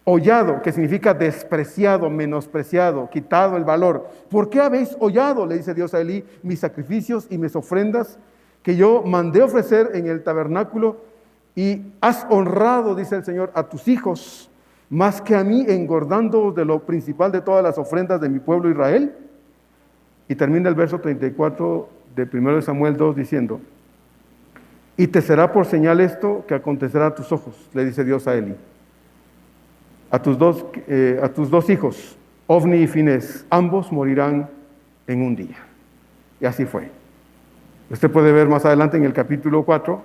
hollado? Que significa despreciado, menospreciado, quitado el valor. ¿Por qué habéis hollado? Le dice Dios a Elí: mis sacrificios y mis ofrendas que yo mandé ofrecer en el tabernáculo, y has honrado, dice el Señor, a tus hijos más que a mí, engordando de lo principal de todas las ofrendas de mi pueblo Israel. Y termina el verso 34 de 1 Samuel 2 diciendo: y te será por señal esto que acontecerá a tus ojos, le dice Dios a Elí. A tus dos hijos, Ofni y Finés, ambos morirán en un día. Y así fue. Usted puede ver más adelante en el capítulo 4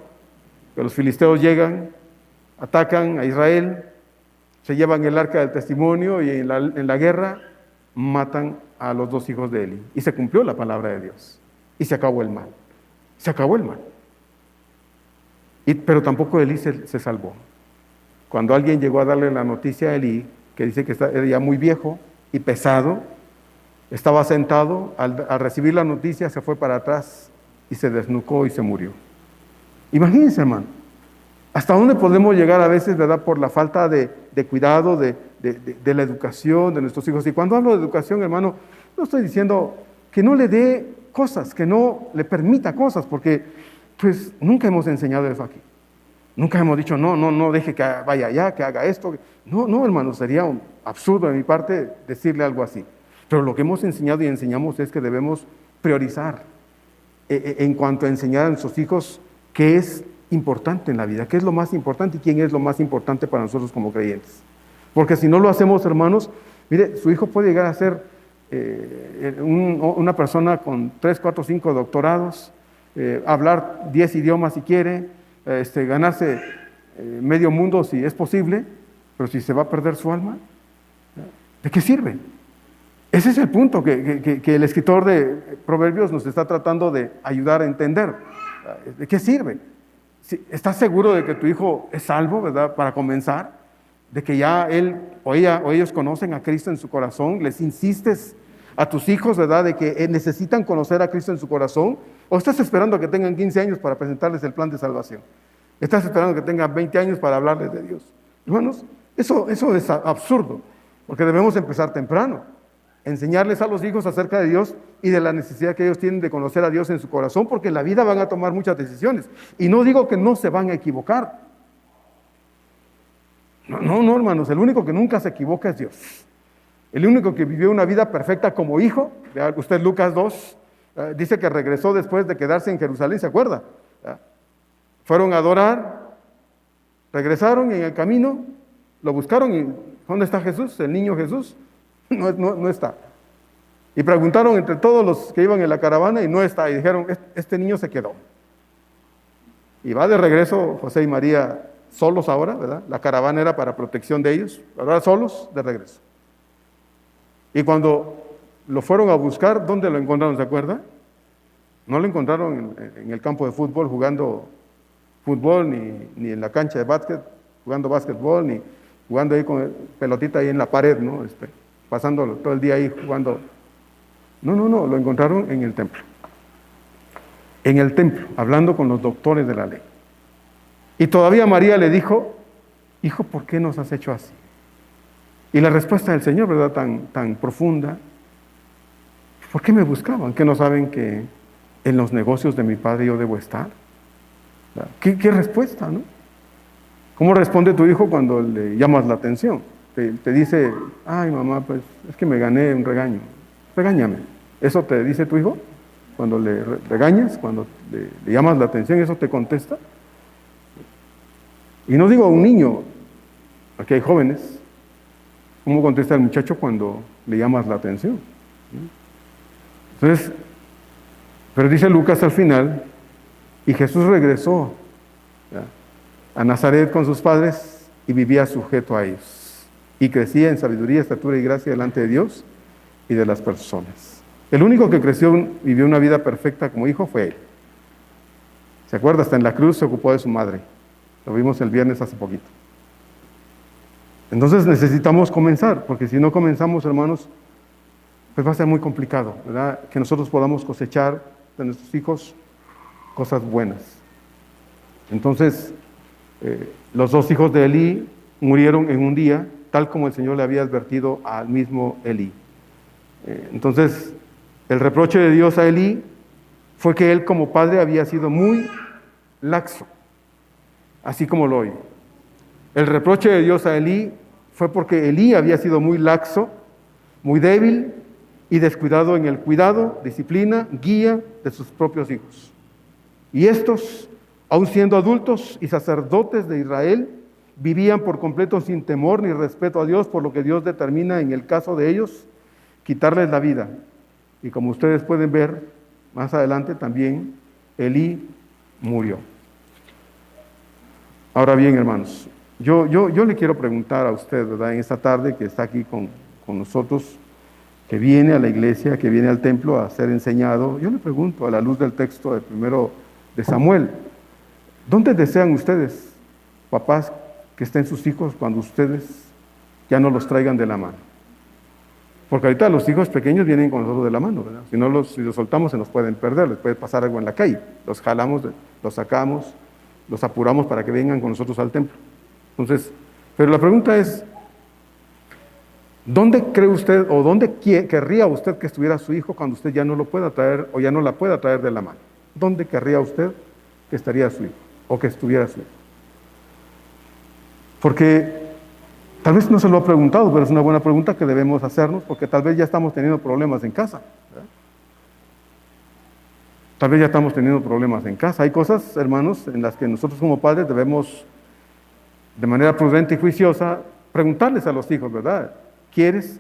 que los filisteos llegan, atacan a Israel, se llevan el arca del testimonio y en la guerra matan a los dos hijos de Eli. Y se cumplió la palabra de Dios. Y se acabó el mal. Se acabó el mal. Pero tampoco Eli se salvó. Cuando alguien llegó a darle la noticia a Eli, que dice que era ya muy viejo y pesado, estaba sentado, al recibir la noticia se fue para atrás y se desnucó y se murió. Imagínense, hermano, hasta dónde podemos llegar a veces, ¿verdad?, por la falta de cuidado, de la educación de nuestros hijos. Y cuando hablo de educación, hermano, no estoy diciendo que no le dé cosas, que no le permita cosas, porque pues nunca hemos enseñado eso aquí. Nunca hemos dicho, no deje que vaya allá, que haga esto. No, hermano, sería un absurdo de mi parte decirle algo así. Pero lo que hemos enseñado y enseñamos es que debemos priorizar en cuanto a enseñar a nuestros hijos qué es importante en la vida, qué es lo más importante y quién es lo más importante para nosotros como creyentes. Porque si no lo hacemos, hermanos, mire, su hijo puede llegar a ser una persona con 3, 4, 5 doctorados, hablar 10 idiomas si quiere, ganarse medio mundo si es posible, pero si se va a perder su alma, ¿de qué sirve? Ese es el punto que el escritor de Proverbios nos está tratando de ayudar a entender. ¿De qué sirve? ¿Estás seguro de que tu hijo es salvo, verdad? Para comenzar, de que ya él o ella o ellos conocen a Cristo en su corazón. ¿Les insistes a tus hijos, verdad, de que necesitan conocer a Cristo en su corazón? ¿O estás esperando que tengan 15 años para presentarles el plan de salvación? ¿Estás esperando que tengan 20 años para hablarles de Dios? Hermanos, eso es absurdo, porque debemos empezar temprano. Enseñarles a los hijos acerca de Dios y de la necesidad que ellos tienen de conocer a Dios en su corazón, porque en la vida van a tomar muchas decisiones. Y no digo que no se van a equivocar. No, hermanos, el único que nunca se equivoca es Dios. El único que vivió una vida perfecta como hijo, vea usted Lucas 2, dice que regresó después de quedarse en Jerusalén, ¿se acuerda? Fueron a adorar, regresaron y en el camino lo buscaron y ¿dónde está Jesús? El niño Jesús. No está. Y preguntaron entre todos los que iban en la caravana y no está. Y dijeron, este niño se quedó. Y va de regreso José y María solos ahora, ¿verdad? La caravana era para protección de ellos. Ahora solos, de regreso. Y cuando lo fueron a buscar, ¿dónde lo encontraron? ¿Se acuerda? No lo encontraron en el campo de fútbol jugando fútbol, ni en la cancha de básquet jugando básquetbol, ni jugando ahí con pelotita ahí en la pared, ¿no? Pasando todo el día ahí jugando. No, lo encontraron en el templo. En el templo, hablando con los doctores de la ley. Y todavía María le dijo, hijo, ¿por qué nos has hecho así? Y la respuesta del Señor, ¿verdad? Tan profunda. ¿Por qué me buscaban? ¿Que no saben que en los negocios de mi padre yo debo estar? ¿Qué respuesta, no? ¿Cómo responde tu hijo cuando le llamas la atención? Te dice, ay mamá, pues es que me gané un regaño. Regáñame. ¿Eso te dice tu hijo? Cuando le regañas, cuando le llamas la atención, ¿eso te contesta? Y no digo a un niño, aquí hay jóvenes. ¿Cómo contesta el muchacho cuando le llamas la atención? Entonces, pero dice Lucas al final, y Jesús regresó a Nazaret con sus padres y vivía sujeto a ellos. Y crecía en sabiduría, estatura y gracia delante de Dios y de las personas. El único que creció, vivió una vida perfecta como hijo fue él. ¿Se acuerda? Hasta en la cruz se ocupó de su madre. Lo vimos el viernes hace poquito. Entonces necesitamos comenzar, porque si no comenzamos, hermanos, pues va a ser muy complicado, ¿verdad? Que nosotros podamos cosechar de nuestros hijos cosas buenas. Entonces, los dos hijos de Elí murieron en un día, tal como el Señor le había advertido al mismo Elí. Entonces, el reproche de Dios a Elí fue que él como padre había sido muy laxo, así como lo oye. El reproche de Dios a Elí fue porque Elí había sido muy laxo, muy débil y descuidado en el cuidado, disciplina, guía de sus propios hijos. Y estos, aun siendo adultos y sacerdotes de Israel, vivían por completo sin temor ni respeto a Dios, por lo que Dios determina en el caso de ellos quitarles la vida. Y como ustedes pueden ver, más adelante también Elí murió. Ahora bien, hermanos, yo le quiero preguntar a usted, ¿verdad?, en esta tarde que está aquí con nosotros, que viene a la iglesia, que viene al templo a ser enseñado, yo le pregunto a la luz del texto de primero de Samuel, ¿dónde desean ustedes, papás, que estén sus hijos cuando ustedes ya no los traigan de la mano? Porque ahorita los hijos pequeños vienen con nosotros de la mano, ¿verdad? Si los soltamos se nos pueden perder, les puede pasar algo en la calle. Los jalamos, los sacamos, los apuramos para que vengan con nosotros al templo. Entonces, pero la pregunta es, ¿dónde cree usted o dónde querría usted que estuviera su hijo cuando usted ya no lo pueda traer o ya no la pueda traer de la mano? ¿Dónde querría usted que estaría su hijo o que estuviera su hijo? Porque tal vez no se lo ha preguntado, pero es una buena pregunta que debemos hacernos, porque tal vez ya estamos teniendo problemas en casa, ¿verdad? Tal vez ya estamos teniendo problemas en casa. Hay cosas, hermanos, en las que nosotros como padres debemos, de manera prudente y juiciosa, preguntarles a los hijos, ¿verdad? ¿Quieres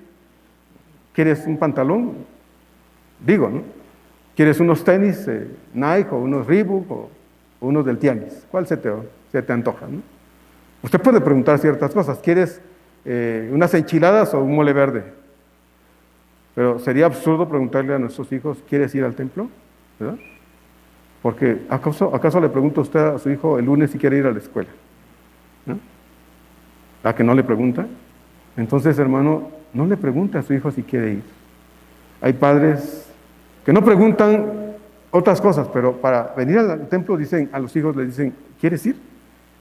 un pantalón? Digo, ¿no? ¿Quieres unos tenis Nike o unos Reebok o unos del Tianguis? ¿Cuál se te antoja, no? Usted puede preguntar ciertas cosas. ¿Quieres unas enchiladas o un mole verde? Pero sería absurdo preguntarle a nuestros hijos, ¿quieres ir al templo? ¿Verdad? Porque ¿acaso le pregunta usted a su hijo el lunes si quiere ir a la escuela? ¿No? ¿A que no le pregunta? Entonces, hermano, no le pregunte a su hijo si quiere ir. Hay padres que no preguntan otras cosas, pero para venir al templo dicen, a los hijos les dicen, ¿quieres ir?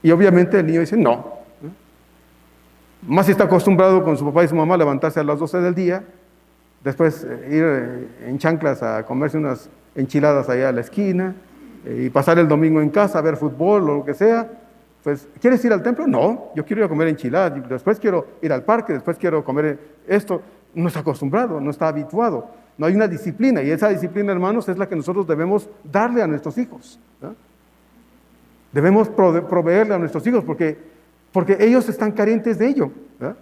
Y obviamente el niño dice, no. Más si está acostumbrado con su papá y su mamá a levantarse a las 12 del día, después ir en chanclas a comerse unas enchiladas allá a la esquina, y pasar el domingo en casa a ver fútbol o lo que sea. Pues, ¿quieres ir al templo? No, yo quiero ir a comer enchiladas, después quiero ir al parque, después quiero comer esto. No está acostumbrado, no está habituado, no hay una disciplina, y esa disciplina, hermanos, es la que nosotros debemos darle a nuestros hijos, ¿no? Debemos proveerle a nuestros hijos, porque ellos están carentes de ello, ¿verdad?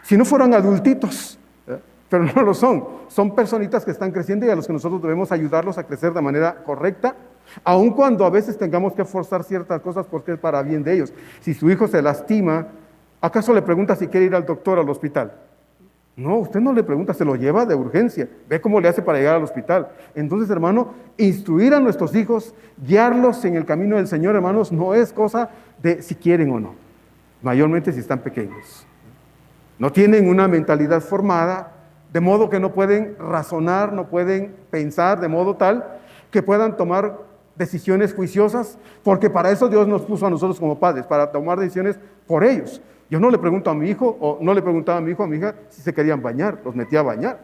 Si no fueran adultitos, ¿verdad? Pero no lo son personitas que están creciendo y a los que nosotros debemos ayudarlos a crecer de manera correcta, aun cuando a veces tengamos que forzar ciertas cosas porque es para bien de ellos. Si su hijo se lastima, ¿acaso le pregunta si quiere ir al doctor al hospital? No, usted no le pregunta, se lo lleva de urgencia, ve cómo le hace para llegar al hospital. Entonces, hermano, instruir a nuestros hijos, guiarlos en el camino del Señor, hermanos, no es cosa de si quieren o no, mayormente si están pequeños. No tienen una mentalidad formada, de modo que no pueden razonar, no pueden pensar de modo tal que puedan tomar decisiones juiciosas, porque para eso Dios nos puso a nosotros como padres, para tomar decisiones por ellos. Yo no le pregunto a mi hijo, o no le preguntaba a mi hijo o a mi hija si se querían bañar, los metía a bañar.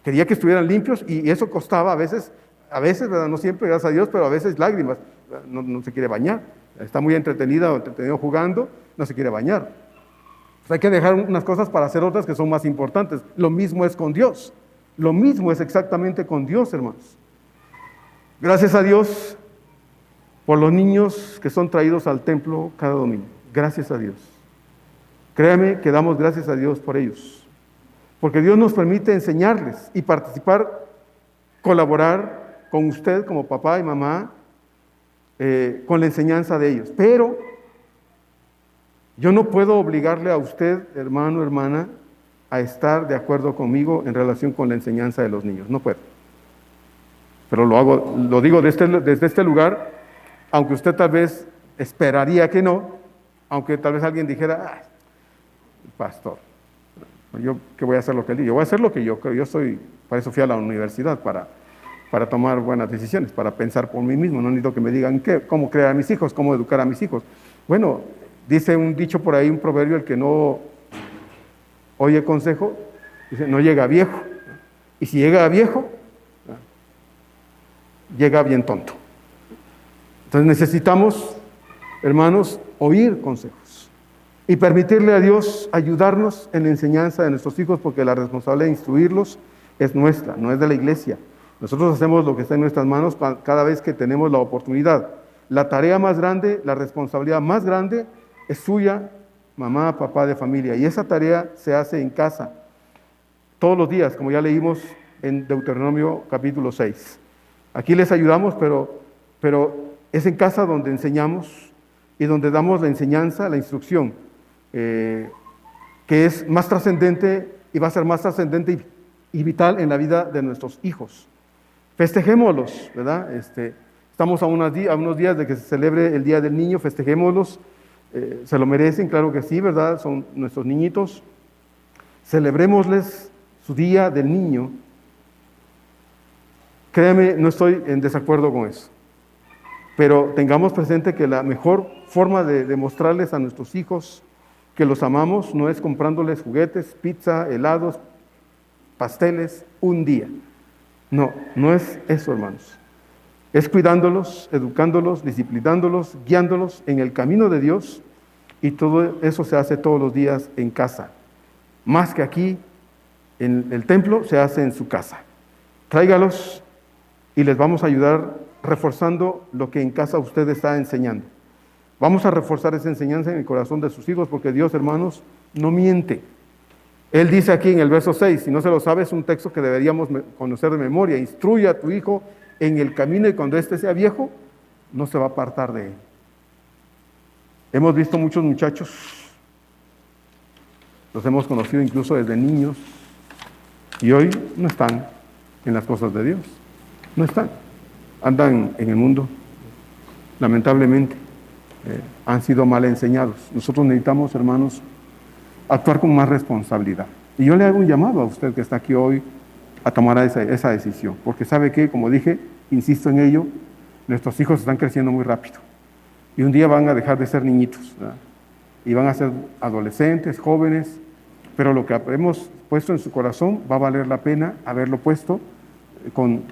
Quería que estuvieran limpios y eso costaba a veces, ¿verdad? No siempre, gracias a Dios, pero a veces lágrimas. No se quiere bañar, está muy entretenida o entretenido jugando, no se quiere bañar. Pues hay que dejar unas cosas para hacer otras que son más importantes. Lo mismo es con Dios, lo mismo es exactamente con Dios, hermanos. Gracias a Dios por los niños que son traídos al templo cada domingo. Gracias a Dios. Créame que damos gracias a Dios por ellos, porque Dios nos permite enseñarles y participar, colaborar con usted como papá y mamá con la enseñanza de ellos. Pero yo no puedo obligarle a usted, hermano, hermana, a estar de acuerdo conmigo en relación con la enseñanza de los niños. No puedo. Pero lo digo desde este lugar, aunque usted tal vez esperaría que no, aunque tal vez alguien dijera, pastor, yo que voy a hacer lo que él dice, yo voy a hacer lo que yo creo, para eso fui a la universidad, para para tomar buenas decisiones, para pensar por mí mismo. No necesito que me digan cómo crear a mis hijos, cómo educar a mis hijos. Bueno, dice un dicho por ahí, un proverbio, el que no oye consejo, dice, no llega a viejo. Y si llega a viejo, llega bien tonto. Entonces necesitamos, hermanos, oír consejos y permitirle a Dios ayudarnos en la enseñanza de nuestros hijos, porque la responsabilidad de instruirlos es nuestra, no es de la iglesia. Nosotros hacemos lo que está en nuestras manos cada vez que tenemos la oportunidad. La tarea más grande, la responsabilidad más grande es suya, mamá, papá de familia, y esa tarea se hace en casa, todos los días, como ya leímos en Deuteronomio capítulo 6. Aquí les ayudamos, pero es en casa donde enseñamos y donde damos la enseñanza, la instrucción, que es más trascendente y va a ser más trascendente y vital en la vida de nuestros hijos. Festejémoslos, ¿verdad? Estamos a unos días de que se celebre el Día del Niño, festejémoslos, se lo merecen, claro que sí, ¿verdad? Son nuestros niñitos. Celebrémosles su Día del Niño. Créame, no estoy en desacuerdo con eso, pero tengamos presente que la mejor forma de demostrarles a nuestros hijos que los amamos no es comprándoles juguetes, pizza, helados, pasteles, un día. No es eso, hermanos. Es cuidándolos, educándolos, disciplinándolos, guiándolos en el camino de Dios, y todo eso se hace todos los días en casa. Más que aquí, en el templo, se hace en su casa. Tráigalos y les vamos a ayudar reforzando lo que en casa usted está enseñando. Vamos a reforzar esa enseñanza en el corazón de sus hijos, porque Dios, hermanos, no miente. Él dice aquí en el verso 6, si no se lo sabe, es un texto que deberíamos conocer de memoria: instruye a tu hijo en el camino, y cuando éste sea viejo, no se va a apartar de él. Hemos visto muchos muchachos, los hemos conocido incluso desde niños, y hoy no están en las cosas de Dios, no están, andan en el mundo, lamentablemente. Han sido mal enseñados. Nosotros necesitamos, hermanos, actuar con más responsabilidad. Y yo le hago un llamado a usted que está aquí hoy a tomar esa decisión, porque sabe que, como dije, insisto en ello, nuestros hijos están creciendo muy rápido y un día van a dejar de ser niñitos, ¿verdad? Y van a ser adolescentes, jóvenes, pero lo que hemos puesto en su corazón va a valer la pena haberlo puesto con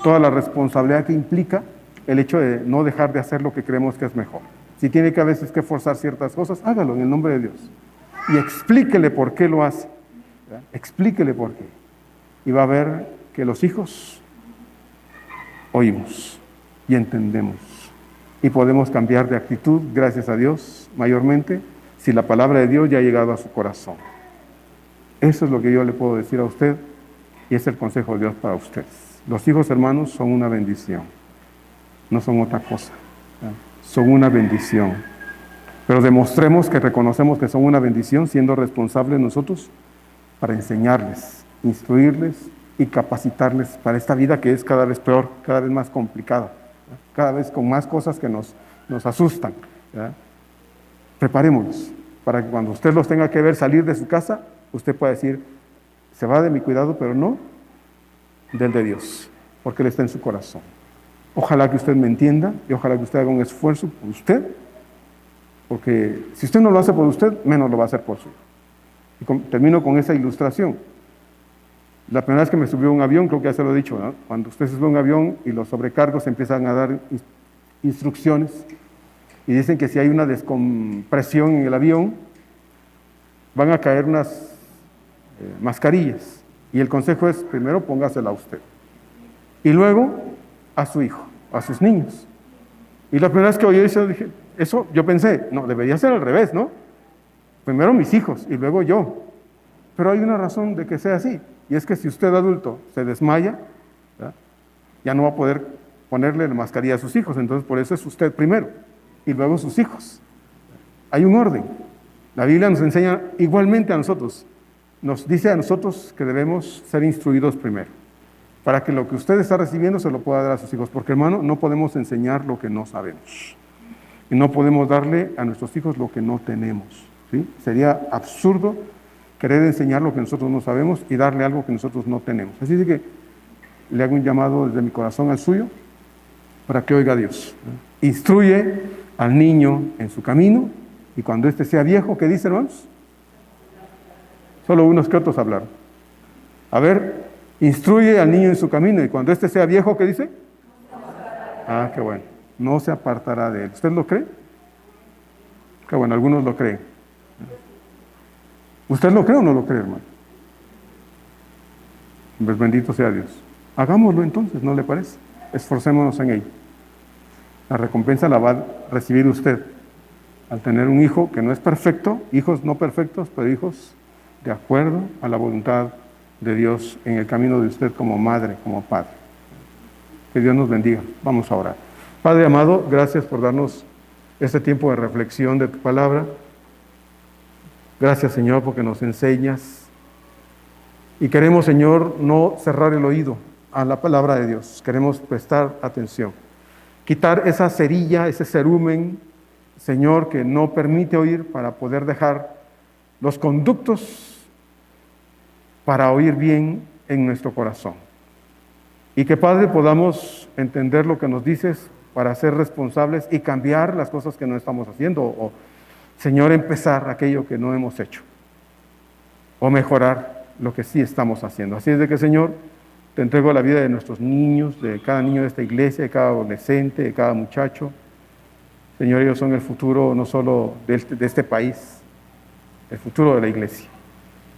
toda la responsabilidad que implica el hecho de no dejar de hacer lo que creemos que es mejor. Si tiene que a veces que forzar ciertas cosas, hágalo en el nombre de Dios. Y explíquele por qué lo hace, ¿verdad? Explíquele por qué. Y va a ver que los hijos oímos y entendemos. Y podemos cambiar de actitud, gracias a Dios, mayormente, si la palabra de Dios ya ha llegado a su corazón. Eso es lo que yo le puedo decir a usted, y es el consejo de Dios para ustedes. Los hijos, hermanos, son una bendición. No son otra cosa, ¿verdad? Son una bendición. Pero demostremos que reconocemos que son una bendición, siendo responsables nosotros para enseñarles, instruirles y capacitarles para esta vida que es cada vez peor, cada vez más complicada, ¿verdad? Cada vez con más cosas que nos asustan, ¿verdad? Preparémonos para que cuando usted los tenga que ver salir de su casa, usted pueda decir, se va de mi cuidado, pero no del de Dios, porque Él está en su corazón. Ojalá que usted me entienda y ojalá que usted haga un esfuerzo por usted, porque si usted no lo hace por usted, menos lo va a hacer por su hijo. Y termino con esa ilustración. La primera vez que me subió a un avión, creo que ya se lo he dicho, ¿no? Cuando usted se sube a un avión y los sobrecargos empiezan a dar instrucciones y dicen que si hay una descompresión en el avión, van a caer unas mascarillas. Y el consejo es, primero póngasela a usted y luego a su hijo, a sus niños. Y la primera vez que oí eso, dije, eso yo pensé, no, debería ser al revés, ¿no? Primero mis hijos y luego yo. Pero hay una razón de que sea así, y es que si usted adulto se desmaya, ¿verdad?, ya no va a poder ponerle la mascarilla a sus hijos, entonces por eso es usted primero y luego sus hijos. Hay un orden. La Biblia nos enseña igualmente a nosotros, nos dice a nosotros que debemos ser instruidos primero, para que lo que usted está recibiendo se lo pueda dar a sus hijos, porque, hermano, no podemos enseñar lo que no sabemos, y no podemos darle a nuestros hijos lo que no tenemos, ¿sí? Sería absurdo querer enseñar lo que nosotros no sabemos y darle algo que nosotros no tenemos. Así que le hago un llamado desde mi corazón al suyo para que oiga a Dios. Instruye al niño en su camino y cuando éste sea viejo, ¿qué dice, hermanos? Solo unos que otros hablaron. A ver, instruye al niño en su camino y cuando éste sea viejo, ¿qué dice? Ah, qué bueno. No se apartará de él. ¿Usted lo cree? Qué bueno, algunos lo creen. ¿Usted lo cree o no lo cree, hermano? Pues bendito sea Dios. Hagámoslo entonces, ¿no le parece? Esforcémonos en ello. La recompensa la va a recibir usted al tener un hijo que no es perfecto, hijos no perfectos, pero hijos de acuerdo a la voluntad de Dios en el camino de usted como madre, como padre. Que Dios nos bendiga. Vamos a orar. Padre amado, gracias por darnos este tiempo de reflexión de tu palabra. Gracias, Señor, porque nos enseñas. Y queremos, Señor, no cerrar el oído a la palabra de Dios. Queremos prestar atención. Quitar esa cerilla, ese cerumen, Señor, que no permite oír para poder dejar los conductos para oír bien en nuestro corazón. Y que, Padre, podamos entender lo que nos dices para ser responsables y cambiar las cosas que no estamos haciendo. O, Señor, empezar aquello que no hemos hecho. O mejorar lo que sí estamos haciendo. Así es de que, Señor, te entrego la vida de nuestros niños, de cada niño de esta iglesia, de cada adolescente, de cada muchacho. Señor, ellos son el futuro no solo de este país, el futuro de la iglesia.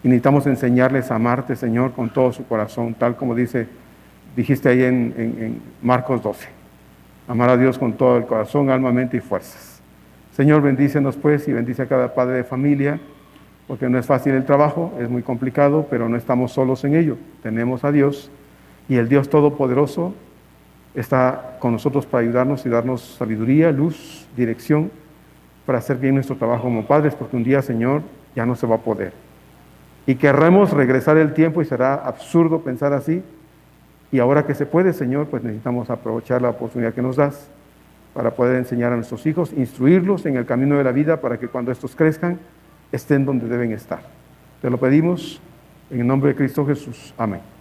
Y necesitamos enseñarles a amarte, Señor, con todo su corazón, tal como dijiste ahí en Marcos 12. Amar a Dios con todo el corazón, alma, mente y fuerzas. Señor, bendícenos pues y bendice a cada padre de familia, porque no es fácil el trabajo, es muy complicado, pero no estamos solos en ello. Tenemos a Dios y el Dios Todopoderoso está con nosotros para ayudarnos y darnos sabiduría, luz, dirección para hacer bien nuestro trabajo como padres, porque un día, Señor, ya no se va a poder. Y querremos regresar el tiempo y será absurdo pensar así. Y ahora que se puede, Señor, pues necesitamos aprovechar la oportunidad que nos das para poder enseñar a nuestros hijos, instruirlos en el camino de la vida para que cuando estos crezcan, estén donde deben estar. Te lo pedimos en el nombre de Cristo Jesús. Amén.